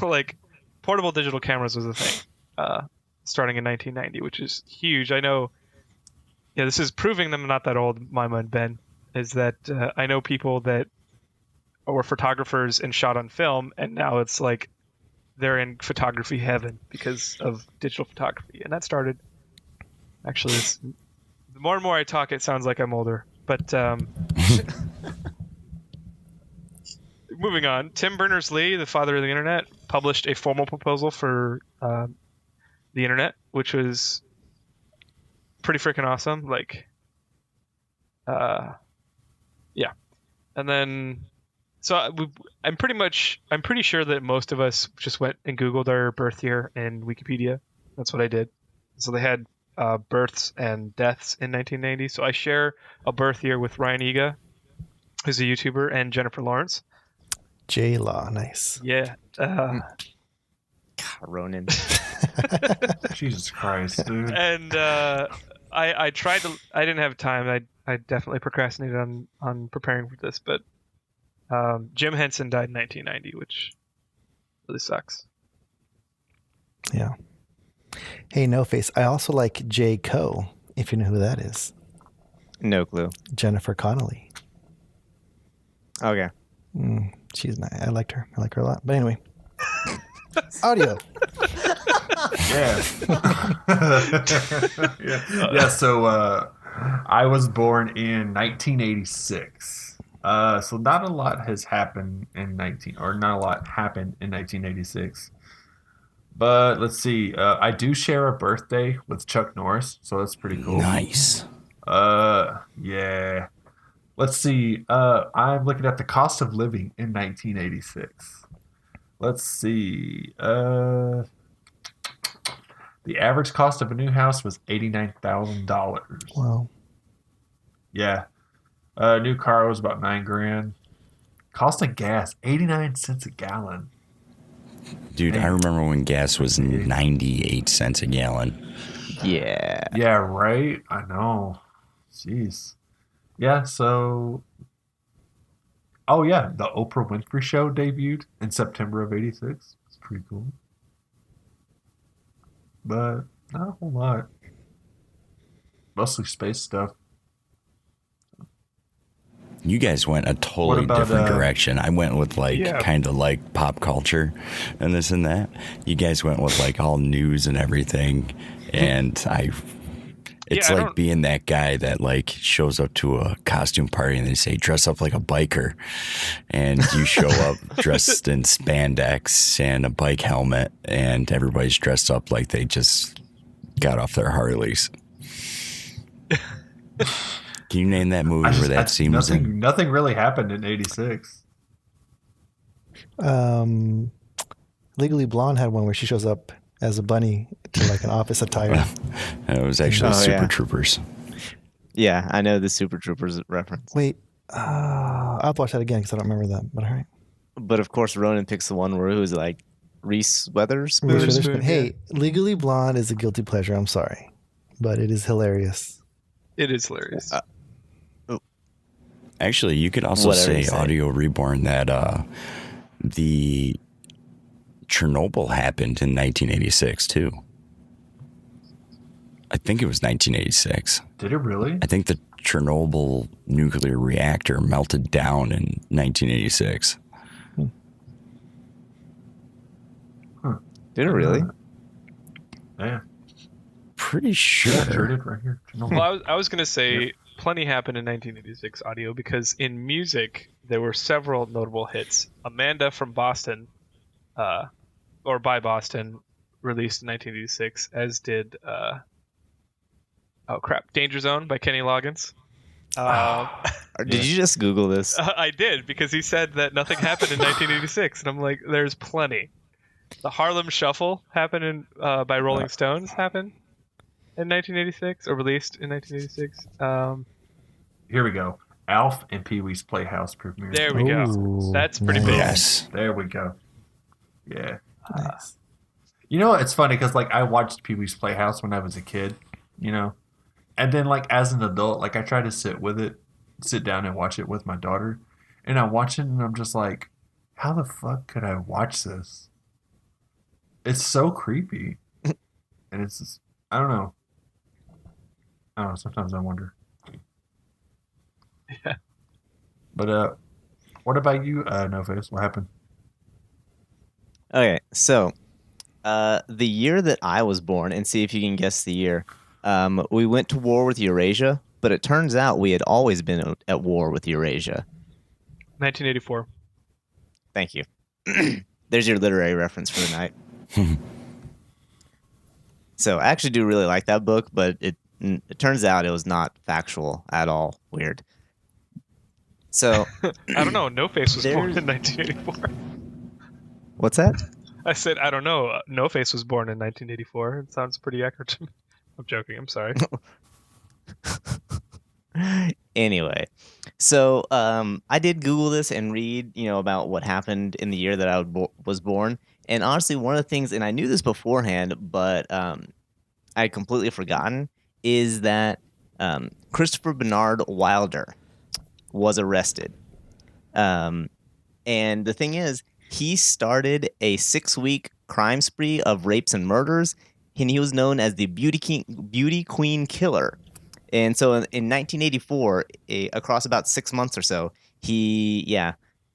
like, portable digital cameras was a thing, starting in 1990, which is huge. I know. Yeah, this is proving them not that old, Mima and Ben, is that I know people that were photographers and shot on film, and now it's like they're in photography heaven because of digital photography. And that started, actually, the more and more I talk, it sounds like I'm older. But moving on, Tim Berners-Lee, the father of the internet, published a formal proposal for the internet, which was pretty freaking awesome. Like, yeah. And then, so I'm pretty sure that most of us just went and Googled our birth year in Wikipedia. That's what I did. So they had births and deaths in 1990. So I share a birth year with Ryan Higa, who's a YouTuber, and Jennifer Lawrence. J-Law, nice. Yeah. Ronan. Jesus Christ, dude. And I tried to. I didn't have time. I definitely procrastinated on preparing for this, but Jim Henson died in 1990, which really sucks. Yeah. Hey, No Face, I also like J. Coe, if you know who that is. No clue. Jennifer Connelly. Okay. She's nice. I liked her. I like her a lot. But anyway. Audio. Yeah. Yeah. So I was born in 1986. So not a lot has happened in not a lot happened in 1986. But let's see. I do share a birthday with Chuck Norris, so that's pretty cool. Nice. Yeah. Let's see. I'm looking at the cost of living in 1986. Let's see. The average cost of a new house was $89,000. Wow. Yeah. A new car was about $9,000. Cost of gas, 89 cents a gallon. Dude, I remember when gas was 98 cents a gallon. Yeah. Yeah, right? I know. Jeez. Yeah, so... Oh, yeah, the Oprah Winfrey Show debuted in September of 86. It's pretty cool. But not a whole lot. Mostly space stuff. You guys went a totally What about, different direction. I went with Yeah. kind of like pop culture and this and that. You guys went with like all news and everything. And It's I like don't. being that guy that like shows up to a costume party and they say dress up like a biker, and you show up dressed in spandex and a bike helmet, and everybody's dressed up like they just got off their Harleys. Can you name that movie where that scene was in? Nothing really happened in '86. Legally Blonde had one where she shows up as a bunny to like an office attire. It was actually Oh, Super yeah. Troopers. Yeah, I know the Super Troopers reference. Wait, I'll have to watch that again because I don't remember that. But all right. But of course, Ronan picks the one where it was like Reese Witherspoon. Reese Witherspoon, Witherspoon. Hey, Legally Blonde is a guilty pleasure. I'm sorry, but it is hilarious. It is hilarious. Actually, you could also Whatever say, you say. Audio Reborn, that the Chernobyl happened in 1986 too. I think it was 1986. Did it really? I think the Chernobyl nuclear reactor melted down in 1986. Did it really? Yeah. Pretty Sure sure. did right here. Well, I was going to say plenty happened in 1986 audio because in music there were several notable hits. Amanda from Boston, or by Boston, released in 1986, as did Danger Zone by Kenny Loggins. Did you just Google this? I did because he said that nothing happened in 1986, and I'm like, there's plenty. The Harlem Shuffle happened by Rolling Stones happened in 1986 or released in 1986. Here we go. Alf and Pee Wee's Playhouse premiere. There we go. Ooh, That's pretty big. Yes. There we go. Yeah. Nice. You know, it's funny because like I watched Pee Wee's Playhouse when I was a kid, you know, and then like as an adult, like I try to sit down and watch it with my daughter, and I watch it and I'm just like, how the fuck could I watch this? It's so creepy, and it's just, I don't know. Sometimes I wonder. Yeah. But what about you, No Face? What happened? Okay, so the year that I was born, and see if you can guess the year, we went to war with Eurasia, but it turns out we had always been at war with Eurasia. 1984. Thank you. There's your literary reference for the night. So I actually do really like that book, but it turns out it was not factual at all. Weird. So I don't know. No Face was born There's- in 1984. what's that? I said I don't know. No Face was born in 1984. It sounds pretty accurate to me. I'm joking. I'm sorry. Anyway, so I did Google this and read, about what happened in the year that I was born. And honestly, one of the things, and I knew this beforehand, but I had completely forgotten, is that Christopher Bernard Wilder was arrested. And the thing is, he started a 6-week crime spree of rapes and murders, and he was known as the Beauty Queen Killer. And so in 1984, across about 6 months or so, he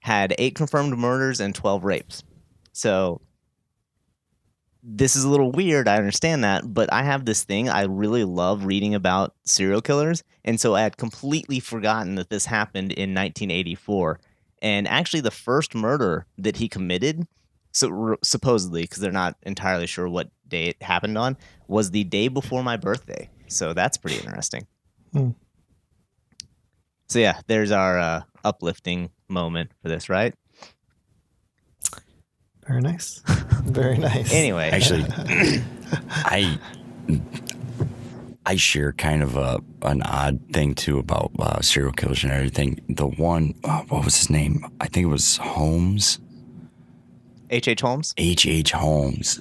had 8 confirmed murders and 12 rapes. So this is a little weird, I understand that, but I have this thing. I really love reading about serial killers, and so I had completely forgotten that this happened in 1984. And actually, the first murder that he committed, supposedly, because they're not entirely sure what day it happened on, was the day before my birthday. So that's pretty interesting. So yeah, there's our uplifting moment for this, right? Very nice. Very nice. Anyway, Actually, I share kind of an odd thing too about serial killers and everything. The one, what was his name? I think it was Holmes. H.H. Holmes? H.H. Holmes.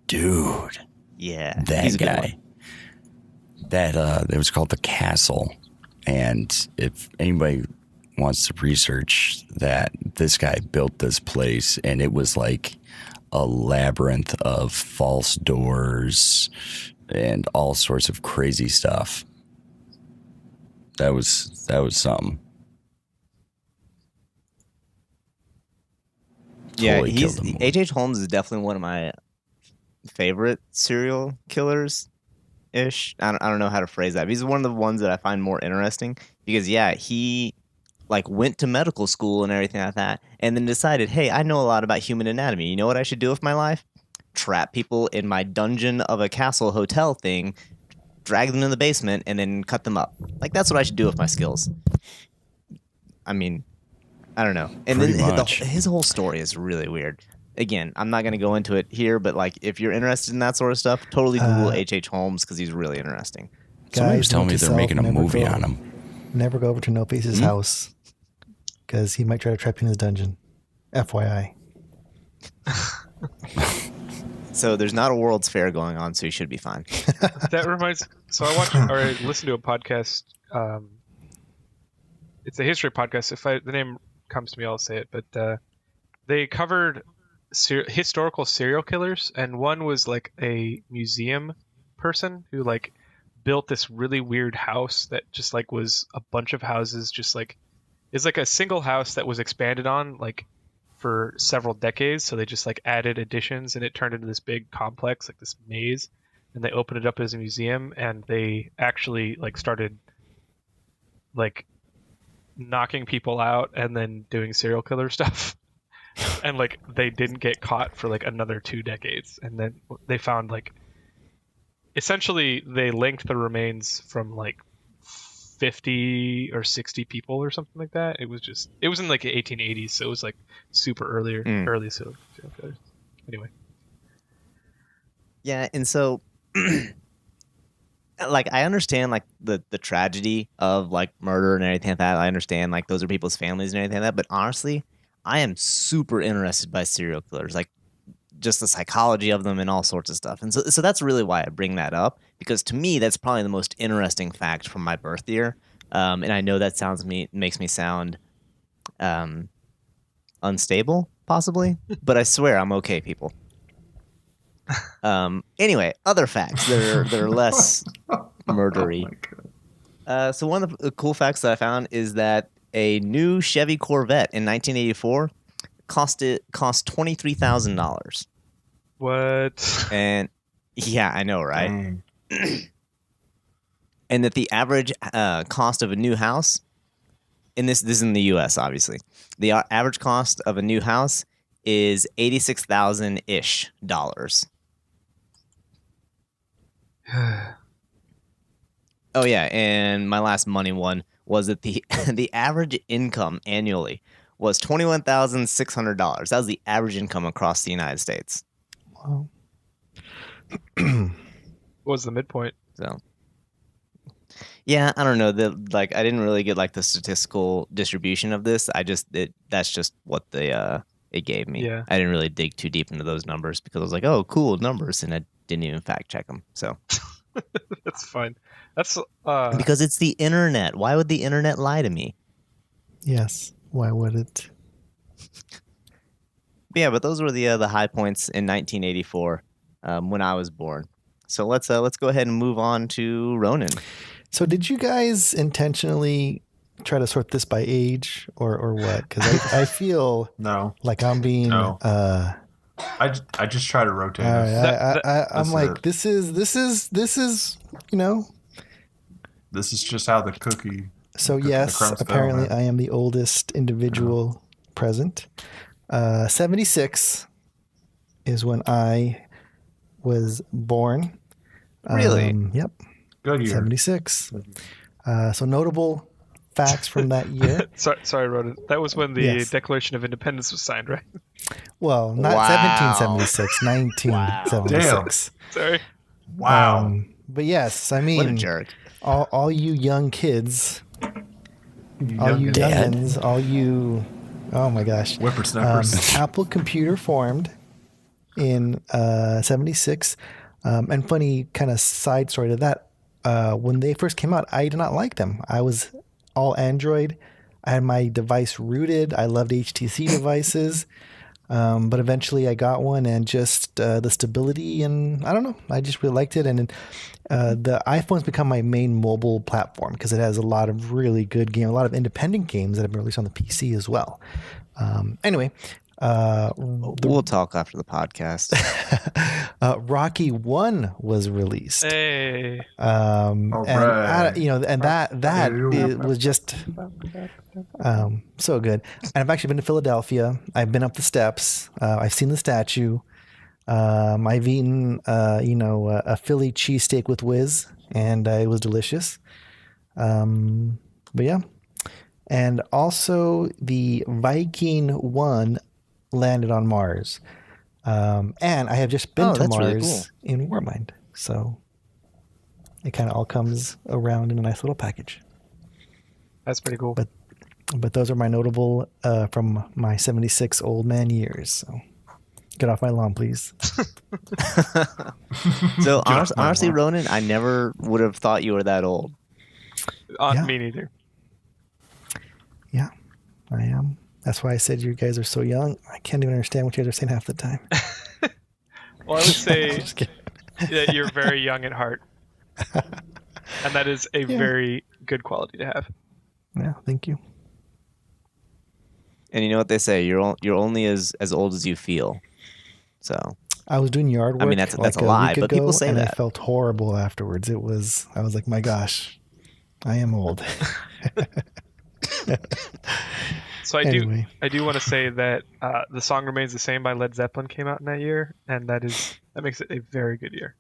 Dude, Yeah. that he's a good guy. one. That it was called The Castle. And if anybody wants to research that, this guy built this place and it was like a labyrinth of false doors and all sorts of crazy stuff. That was something. Yeah, Totally killed him. H.H. Holmes is definitely one of my favorite serial killers. ish. I don't know how to phrase that. But he's one of the ones that I find more interesting because he like went to medical school and everything like that, and then decided, hey, I know a lot about human anatomy. You know what I should do with my life? Trap people in my dungeon of a castle hotel thing, drag them in the basement, and then cut them up. Like that's what I should do with my skills. I mean, I don't know. And Pretty then much. his whole story is really weird. Again, I'm not going to go into it here, but like if you're interested in that sort of stuff, totally Google H.H. Holmes because he's really interesting. Somebody was Guys, telling note me to they're making a self, never movie go- on him. Never go over to No Face's house because he might try to trap you in his dungeon. FYI. So there's not a World's Fair going on, so you should be fine. That reminds. So I watched or I listened to a podcast. It's a history podcast. If the name comes to me, I'll say it. But they covered historical serial killers, and one was like a museum person who like built this really weird house that just like was a bunch of houses, just like it's like a single house that was expanded on like for several decades. So they just like added additions, and it turned into this big complex, like this maze. And they opened it up as a museum, and they actually like started like knocking people out and then doing serial killer stuff. And like they didn't get caught for like another 2 decades, and then they found like essentially they linked the remains from like 50 or 60 people or something like that. It was in like the 1880s, so it was like super early serial killers. Anyway. Yeah, and so like I understand like the tragedy of like murder and everything like that. I understand like those are people's families and everything like that, but honestly, I am super interested by serial killers, like just the psychology of them and all sorts of stuff. And so that's really why I bring that up, because to me that's probably the most interesting fact from my birth year. And I know that makes me sound unstable, possibly, but I swear I'm okay, people. Anyway, other facts that are less murdery. So one of the cool facts that I found is that a new Chevy Corvette in 1984 cost $23,000. What? And yeah, I know, right? And that the average cost of a new house, and this is in the U.S. obviously, the average cost of a new house is $86,000-ish. Oh yeah, and my last money one was that the average income annually was $21,600. That was the average income across the United States. Wow. What was the midpoint? So yeah, I don't know. I didn't really get like the statistical distribution of this. That's just what it gave me. Yeah. I didn't really dig too deep into those numbers because I was like, oh, cool numbers, and I didn't even fact check them. So That's fine. That's because it's the internet. Why would the internet lie to me? Yes. Why would it? Yeah, but those were the high points in 1984 when I was born. So let's go ahead and move on to Ronan. So did you guys intentionally try to sort this by age or what? Because I feel No. like I'm being. No. I just try to rotate All us. right, I'm that's like it. this is you know. This is just how the cookie. So the yes, crumbs fell, apparently man. I am the oldest individual present. 76 is when I was born. Really? Yep. Good year. 76. So notable facts from that year. sorry, Ronan. That was when the Yes. Declaration of Independence was signed, right? Well, not Wow. 1776, 1976. Sorry. Wow. But yes, I What a mean, jerk. all you young kids, all you Dad. youngins, all you, oh my gosh. Whippersnappers. Apple Computer formed in 76. And funny kind of side story to that, when they first came out, I did not like them. I was all Android. I had my device rooted. I loved HTC devices. But eventually I got one, and just the stability, and I don't know, I just really liked it. And the iPhone's become my main mobile platform because it has a lot of really good games, a lot of independent games that have been released on the PC as well. Anyway, We'll talk after the podcast. Rocky 1 was released. Hey. And right. that it was just so good. And I've actually been to Philadelphia. I've been up the steps. I've seen the statue. I've eaten a Philly cheesesteak with whiz, and it was delicious. But yeah. And also the Viking 1 landed on Mars. And I have just been to that's Mars really cool. in Warmind. So it kind of all comes around in a nice little package. That's pretty cool. But those are my notable from my 76 old man years. So get off my lawn, please. So honestly, Ronan, I never would have thought you were that old. Yeah. Me neither. Yeah, I am. That's why I said you guys are so young. I can't even understand what you guys are saying half the time. Well, I would say Just kidding. that you're very young at heart. And that is a very good quality to have. Yeah, thank you. And you know what they say, you're only as old as you feel. So I was doing yard work. I mean, that's like a lie, week but people ago, say and I that. felt horrible afterwards. I was like, my gosh, I am old. So Anyway. I do want to say that the song "Remains the Same" by Led Zeppelin came out in that year, and that makes it a very good year.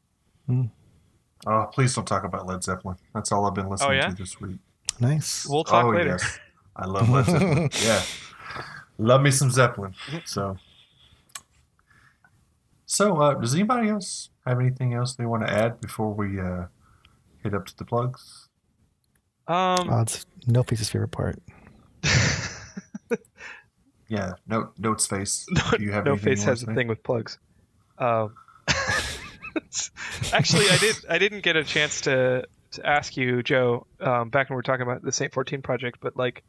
Oh, please don't talk about Led Zeppelin. That's all I've been listening yeah? to this week. Nice. We'll talk later. Yes. I love Led Zeppelin. Yeah. Love me some Zeppelin. So does anybody else have anything else they want to add before we hit up to the plugs? It's No Face's favorite part. Yeah, Note's face. Do you have No anything Face you want has to a say? thing with plugs. Actually, I didn't get a chance to ask you, Joe, back when we were talking about the Saint 14 project, but like,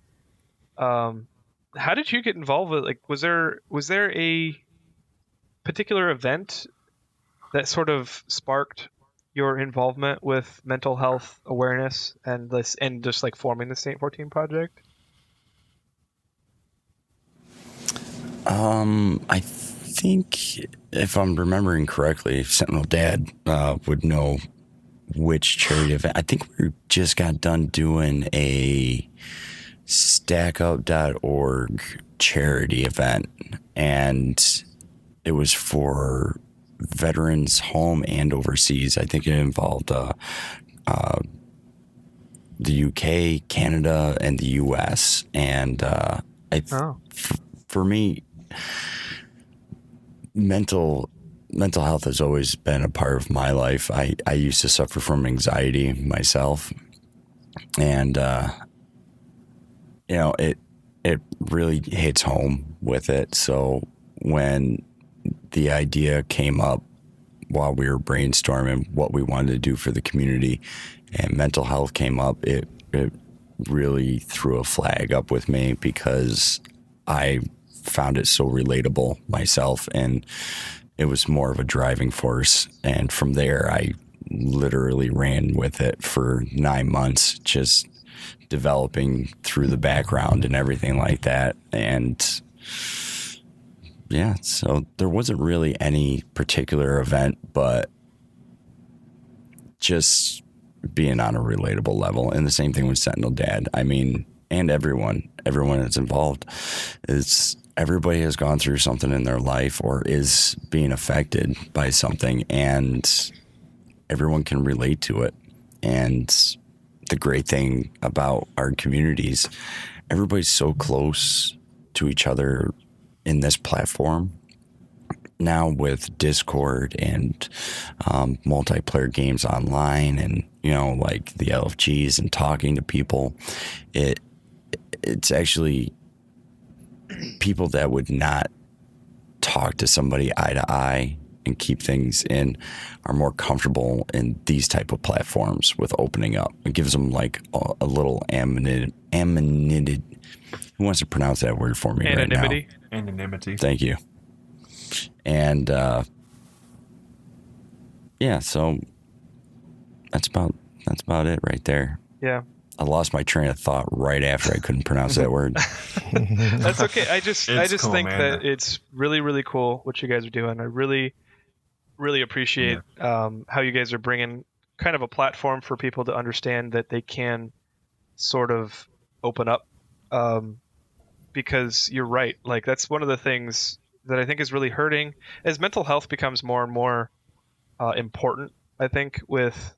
how did you get involved with, like, was there a particular event that sort of sparked your involvement with mental health awareness and just like forming the Saint 14 project? I think if I'm remembering correctly, Sentinel Dad would know which charity event. I think we just got done doing a StackUp.org charity event, and it was for veterans home and overseas. I think it involved the UK, Canada, and the US. And for me, mental health has always been a part of my life. I used to suffer from anxiety myself, and it really hits home with it. So when the idea came up while we were brainstorming what we wanted to do for the community, and mental health came up, it really threw a flag up with me, because I found it so relatable myself, and it was more of a driving force. And from there, I literally ran with it for 9 months, just developing through the background and everything like that. And yeah, so there wasn't really any particular event, but just being on a relatable level. And the same thing with Sentinel Dad. I mean, and everyone that's involved, is everybody has gone through something in their life or is being affected by something, and everyone can relate to it. And the great thing about our communities, everybody's so close to each other in this platform now, with Discord and multiplayer games online, and like the LFGs and talking to people. It's actually people that would not talk to somebody eye to eye and keep things in are more comfortable in these type of platforms with opening up. It gives them like a little anonymity. Who wants to pronounce that word for me right now? Anonymity. Thank you. And yeah, so that's about it right there. Yeah. I lost my train of thought right after I couldn't pronounce that word. That's okay. I just Cool, think man. that it's really, really cool what you guys are doing. I really, really appreciate how you guys are bringing kind of a platform for people to understand that they can sort of open up. Because you're right. Like, that's one of the things that I think is really hurting as mental health becomes more and more important, I think, with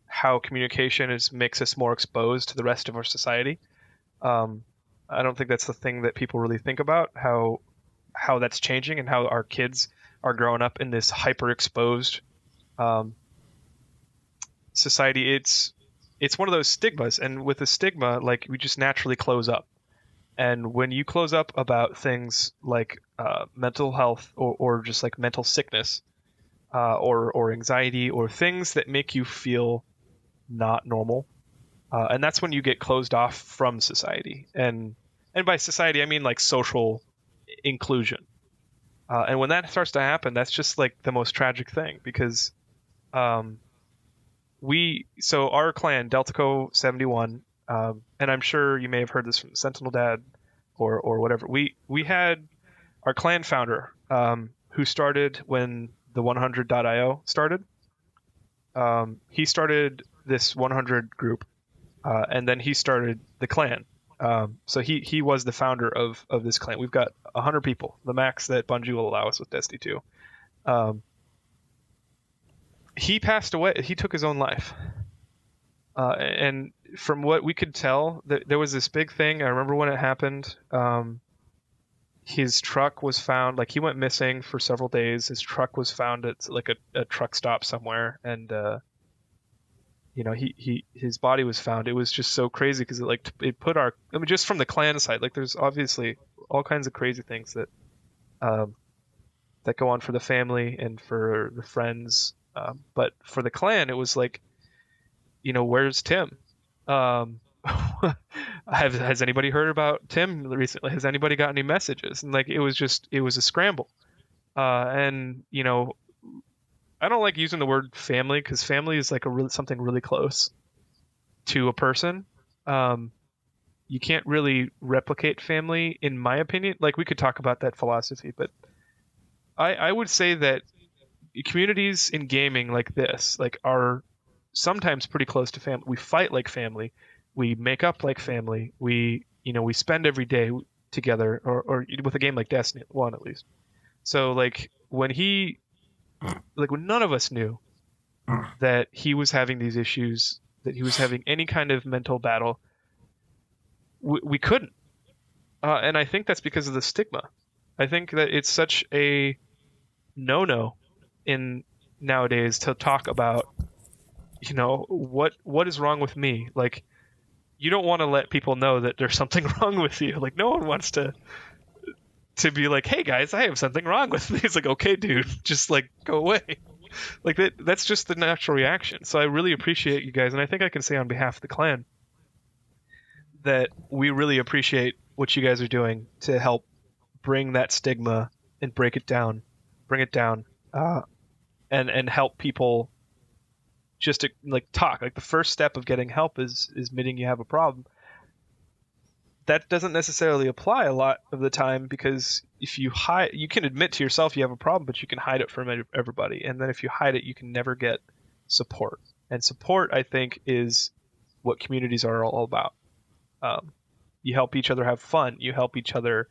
how communication makes us more exposed to the rest of our society. I don't think that's the thing that people really think about, how that's changing and how our kids are growing up in this hyper exposed society. It's one of those stigmas, and with the stigma, like, we just naturally close up. And when you close up about things like mental health or just like mental sickness or anxiety or things that make you feel not normal, and that's when you get closed off from society. And by society, I mean like social inclusion. And when that starts to happen, that's just like the most tragic thing, because so our clan, Deltaco 71, and I'm sure you may have heard this from Sentinel Dad or whatever. We had our clan founder, who started when the 100.io started. He started this 100 group, and then he started the clan. So he was the founder of this clan. We've got 100 people, the max that Bungie will allow us with Destiny 2. He passed away. He took his own life. And from what we could tell, there was this big thing. I remember when it happened. His truck was found, like, he went missing for several days. His truck was found at like a truck stop somewhere, and his body was found. It was just so crazy because it put just from the clan side, like, there's obviously all kinds of crazy things that go on for the family and for the friends, but for the clan, it was like, where's Tim? Has anybody heard about Tim recently? Has anybody got any messages? And like, it was a scramble. And I don't like using the word family, because family is like something really close to a person. You can't really replicate family, in my opinion. Like, we could talk about that philosophy, but I would say that communities in gaming like this, like, are sometimes pretty close to family. We fight like family. We make up like family. We spend every day together, or with a game like Destiny 1 at least. So like, when none of us knew that he was having these issues, that he was having any kind of mental battle, we couldn't. And I think that's because of the stigma. I think that it's such a no-no in nowadays to talk about, what is wrong with me? Like, you don't want to let people know that there's something wrong with you. Like, no one wants to be like, hey guys, I have something wrong with me. It's like, okay, dude, just like, go away. Like, that's just the natural reaction. So I really appreciate you guys, and I think I can say on behalf of the clan that we really appreciate what you guys are doing to help bring that stigma and bring it down, and help people just to like talk. Like, the first step of getting help is admitting you have a problem. That doesn't necessarily apply a lot of the time, because if you hide, you can admit to yourself you have a problem, but you can hide it from everybody. And then if you hide it, you can never get support. And support, I think, is what communities are all about. You help each other have fun. You help each other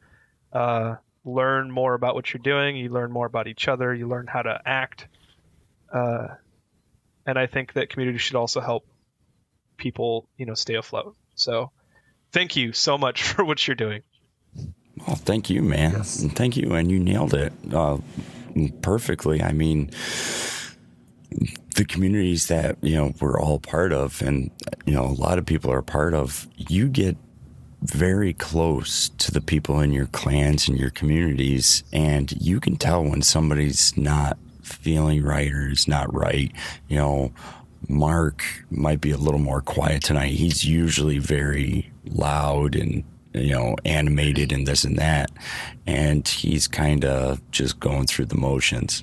learn more about what you're doing. You learn more about each other. You learn how to act. And I think that community should also help people, stay afloat. So thank you so much for what you're doing. Well, thank you, man. Yes. Thank you. And you nailed it perfectly. I mean, the communities that, we're all part of, and, a lot of people are part of, you get very close to the people in your clans and your communities, and you can tell when somebody's not feeling right or is not right. Mark might be a little more quiet tonight. He's usually very loud and, animated and this and that. And he's kind of just going through the motions.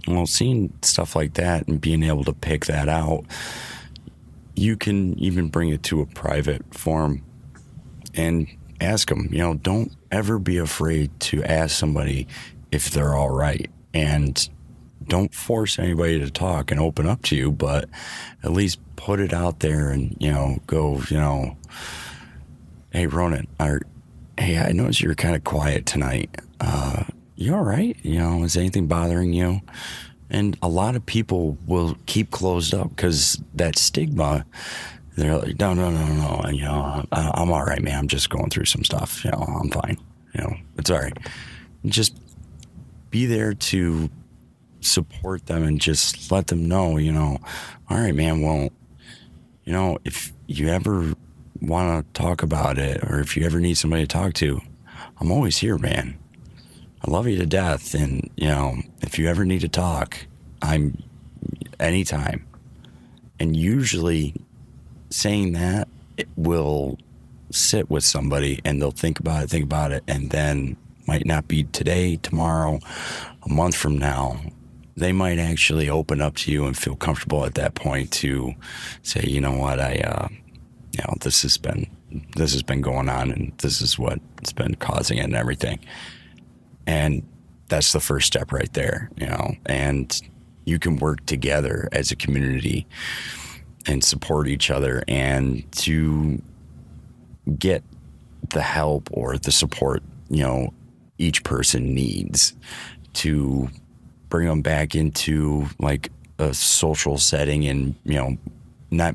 Well, seeing stuff like that and being able to pick that out, you can even bring it to a private forum and ask them. Don't ever be afraid to ask somebody if they're all right, and don't force anybody to talk and open up to you, but at least put it out there and go, hey Ronan, hey, I noticed you're kind of quiet tonight. You all right? Is anything bothering you? And a lot of people will keep closed up because that stigma. They're like, no. I'm all right, man. I'm just going through some stuff. I'm fine. It's all right. Just be there to support them and just let them know, all right, man. Well, if you ever want to talk about it, or if you ever need somebody to talk to, I'm always here, man. I love you to death. And, if you ever need to talk, I'm anytime. And usually saying that, it will sit with somebody and they'll think about it. And then might not be today, tomorrow, a month from now, they might actually open up to you and feel comfortable at that point to say, you know what, this has been going on and this is what's been causing it and everything. And that's the first step right there, and you can work together as a community and support each other and to get the help or the support, each person needs to bring them back into like a social setting and,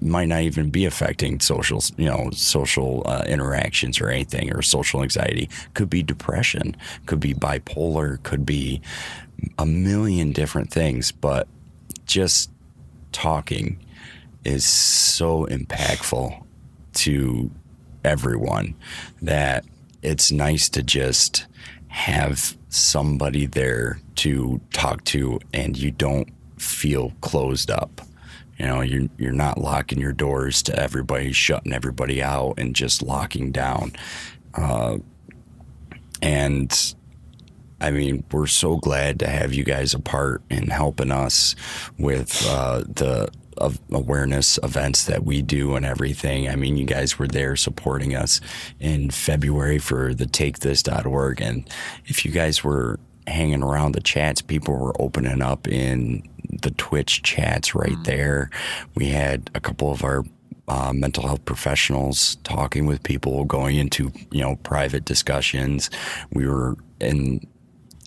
might not even be affecting social interactions or anything, or social anxiety. Could be depression, could be bipolar, could be a million different things, but just talking is so impactful to everyone that it's nice to just have somebody there to talk to and you don't feel closed up. You're not locking your doors to everybody, shutting everybody out and just locking down. And I mean, we're so glad to have you guys a part in helping us with the awareness events that we do and everything. I mean, you guys were there supporting us in February for the takethis.org. And if you guys were hanging around the chats, people were opening up in the Twitch chats right there. We had a couple of our mental health professionals talking with people, going into, private discussions. We were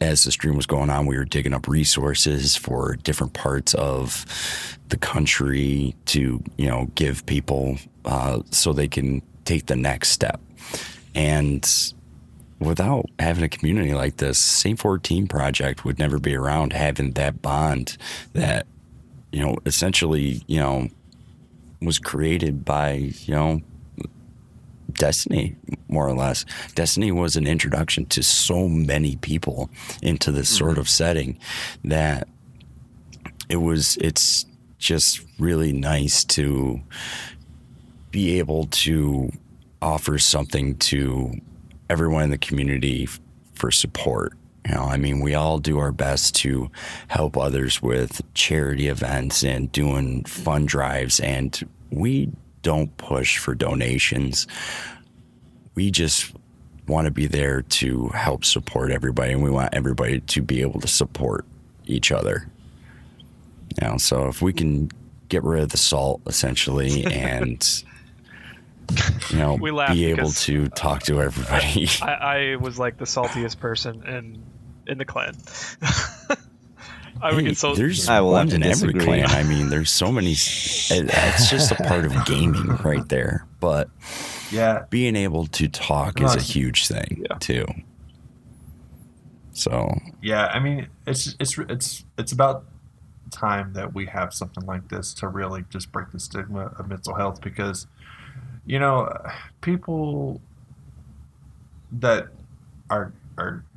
as the stream was going on, we were digging up resources for different parts of the country to, give people so they can take the next step. And without having a community like this, St. 14 Project would never be around, having that bond that, essentially, was created by, Destiny, more or less. Destiny was an introduction to so many people into this sort of setting that it's just really nice to be able to offer something to everyone in the community for support. I mean, we all do our best to help others with charity events and doing fund drives, and we don't push for donations. We just want to be there to help support everybody, and we want everybody to be able to support each other. So if we can get rid of the salt, essentially, and we laugh be able because, to talk to everybody. I was like the saltiest person in the clan. There's I will one have to in every disagree. clan. I mean, there's so many. It's just a part of gaming right there. But Yeah. being able to talk is a huge thing too. So Yeah, I mean, it's about time that we have something like this to really just break the stigma of mental health, because people that are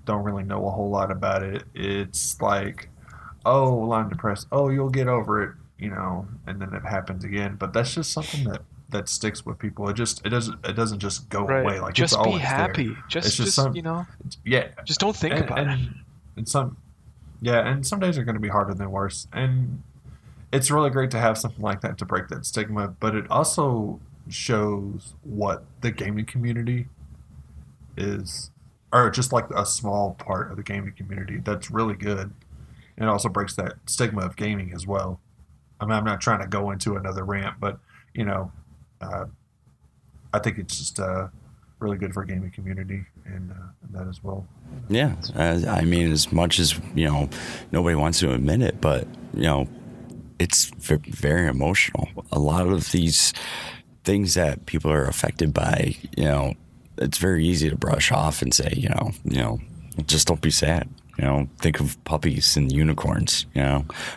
don't really know a whole lot about it. It's like, oh, well, I'm depressed. Oh, you'll get over it, and then it happens again. But that's just something that sticks with people. It doesn't just go Right. away. Like, just it's be always happy. there. Just Yeah, just don't think about it. and some days are going to be harder than worse, and it's really great to have something like that to break that stigma, but it also shows what the gaming community is, or just like a small part of the gaming community that's really good. And it also breaks that stigma of gaming as well. I mean, I'm not trying to go into another rant, but uh, I think it's just really good for gaming community and that as well. Yeah, I mean, as much as nobody wants to admit it, but it's very emotional. A lot of these things that people are affected by, it's very easy to brush off and say, just don't be sad. Think of puppies and unicorns,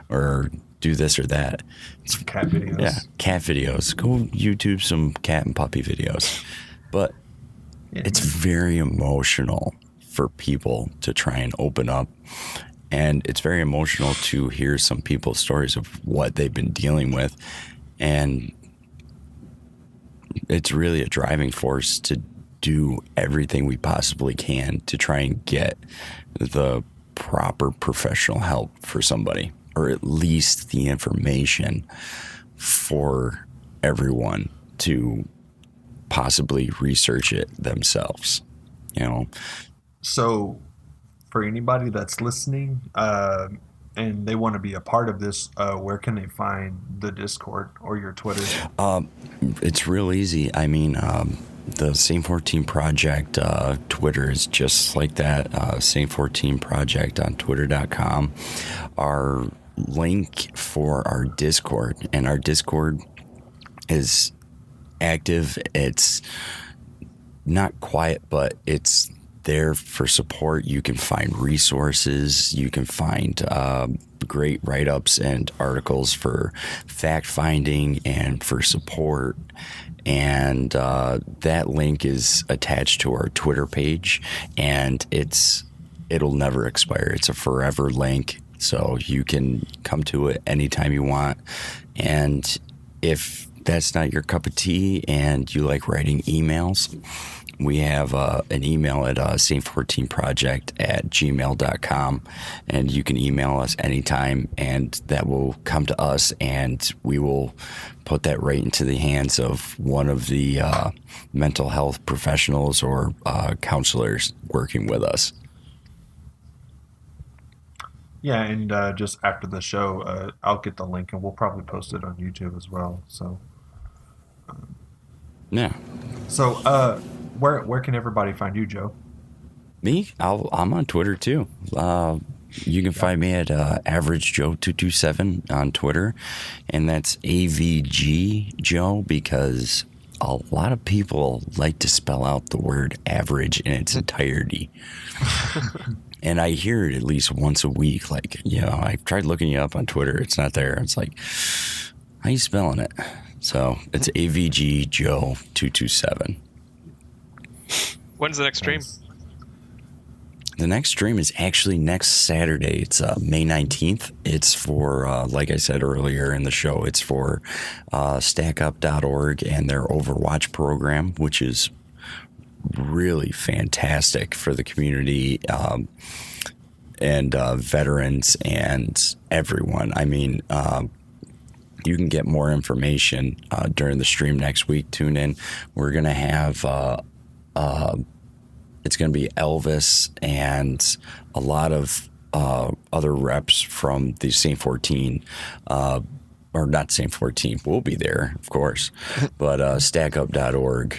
or do this or that. Some cat videos. Yeah, cat videos. Go YouTube some cat and puppy videos. But it's very emotional for people to try and open up. And it's very emotional to hear some people's stories of what they've been dealing with. And it's really a driving force to do everything we possibly can to try and get the proper professional help for somebody, or at least the information for everyone to possibly research it themselves. So for anybody that's listening and they want to be a part of this, where can they find the Discord or your Twitter? It's real easy. I mean, the Same 14 Project Twitter is just like that. Same 14 Project on Twitter.com. Our link for our Discord, and our Discord is active. It's not quiet, but it's there for support. You can find resources. You can find great write-ups and articles for fact-finding and for support. And that link is attached to our Twitter page, and it'll never expire. It's a forever link, so you can come to it anytime you want. And if that's not your cup of tea and you like writing emails, we have an email at same14project@gmail.com, and you can email us anytime, and that will come to us, and we will put that right into the hands of one of the mental health professionals or counselors working with us. Yeah, and just after the show, I'll get the link, and we'll probably post it on YouTube as well. So, Yeah. So, where can everybody find you, Joe? Me? I'm on Twitter too. You can find me at AvgJoe227 on Twitter, and that's AvgJoe because a lot of people like to spell out the word average in its entirety. And I hear it at least once a week. Like, I've tried looking you up on Twitter. It's not there. It's like, how you spelling it? So it's AvgJoe227. When's the next stream? The next stream is actually next Saturday. It's May 19th. It's for, like I said earlier in the show, it's for stackup.org and their Overwatch program, which is really fantastic for the community and veterans and everyone. I mean, you can get more information during the stream next week. Tune in. We're going to have... it's going to be Elvis and a lot of other reps from the Same 14, or not Same 14, will be there, of course, but stackup.org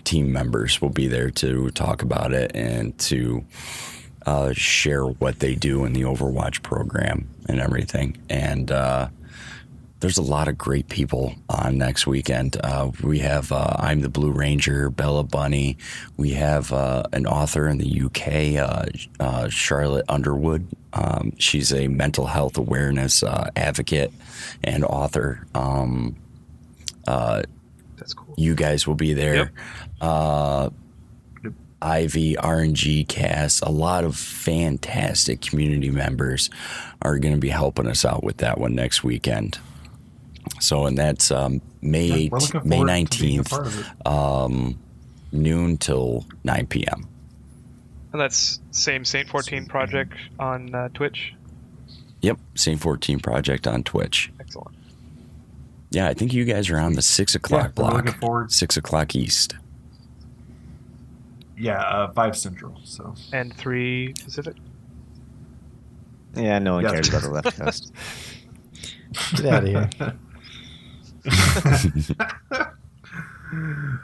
team members will be there to talk about it and to share what they do in the Overwatch program and everything. And there's a lot of great people on next weekend. We have I'm the Blue Ranger, Bella Bunny. We have an author in the UK, Charlotte Underwood. She's a mental health awareness advocate and author. That's cool. You guys will be there. Yep. Ivy, RNG Cast, a lot of fantastic community members are going to be helping us out with that one next weekend. So, and that's May 19th, noon till 9 p.m. And that's same Saint 14 Project on Twitch? Yep, Same 14 Project on Twitch. Excellent. Yeah, I think you guys are on the 6 o'clock we're block. looking forward. 6 o'clock East. Yeah, 5 Central. So And 3 Pacific. Yeah, no one Yeah. cares about the left coast. Get out of here.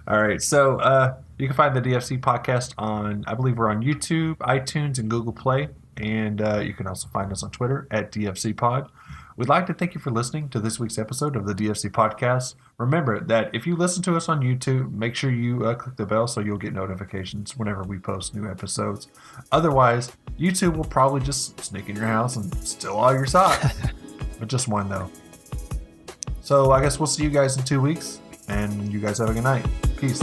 All right, so you can find the DFC podcast on, I believe we're on YouTube, iTunes, and Google Play, and you can also find us on Twitter at DFC Pod. We'd like to thank you for listening to this week's episode of the DFC podcast. Remember that if you listen to us on YouTube, make sure you click the bell so you'll get notifications whenever we post new episodes. Otherwise, YouTube will probably just sneak in your house and steal all your socks. But just one, though. So I guess we'll see you guys in 2 weeks, and you guys have a good night. Peace.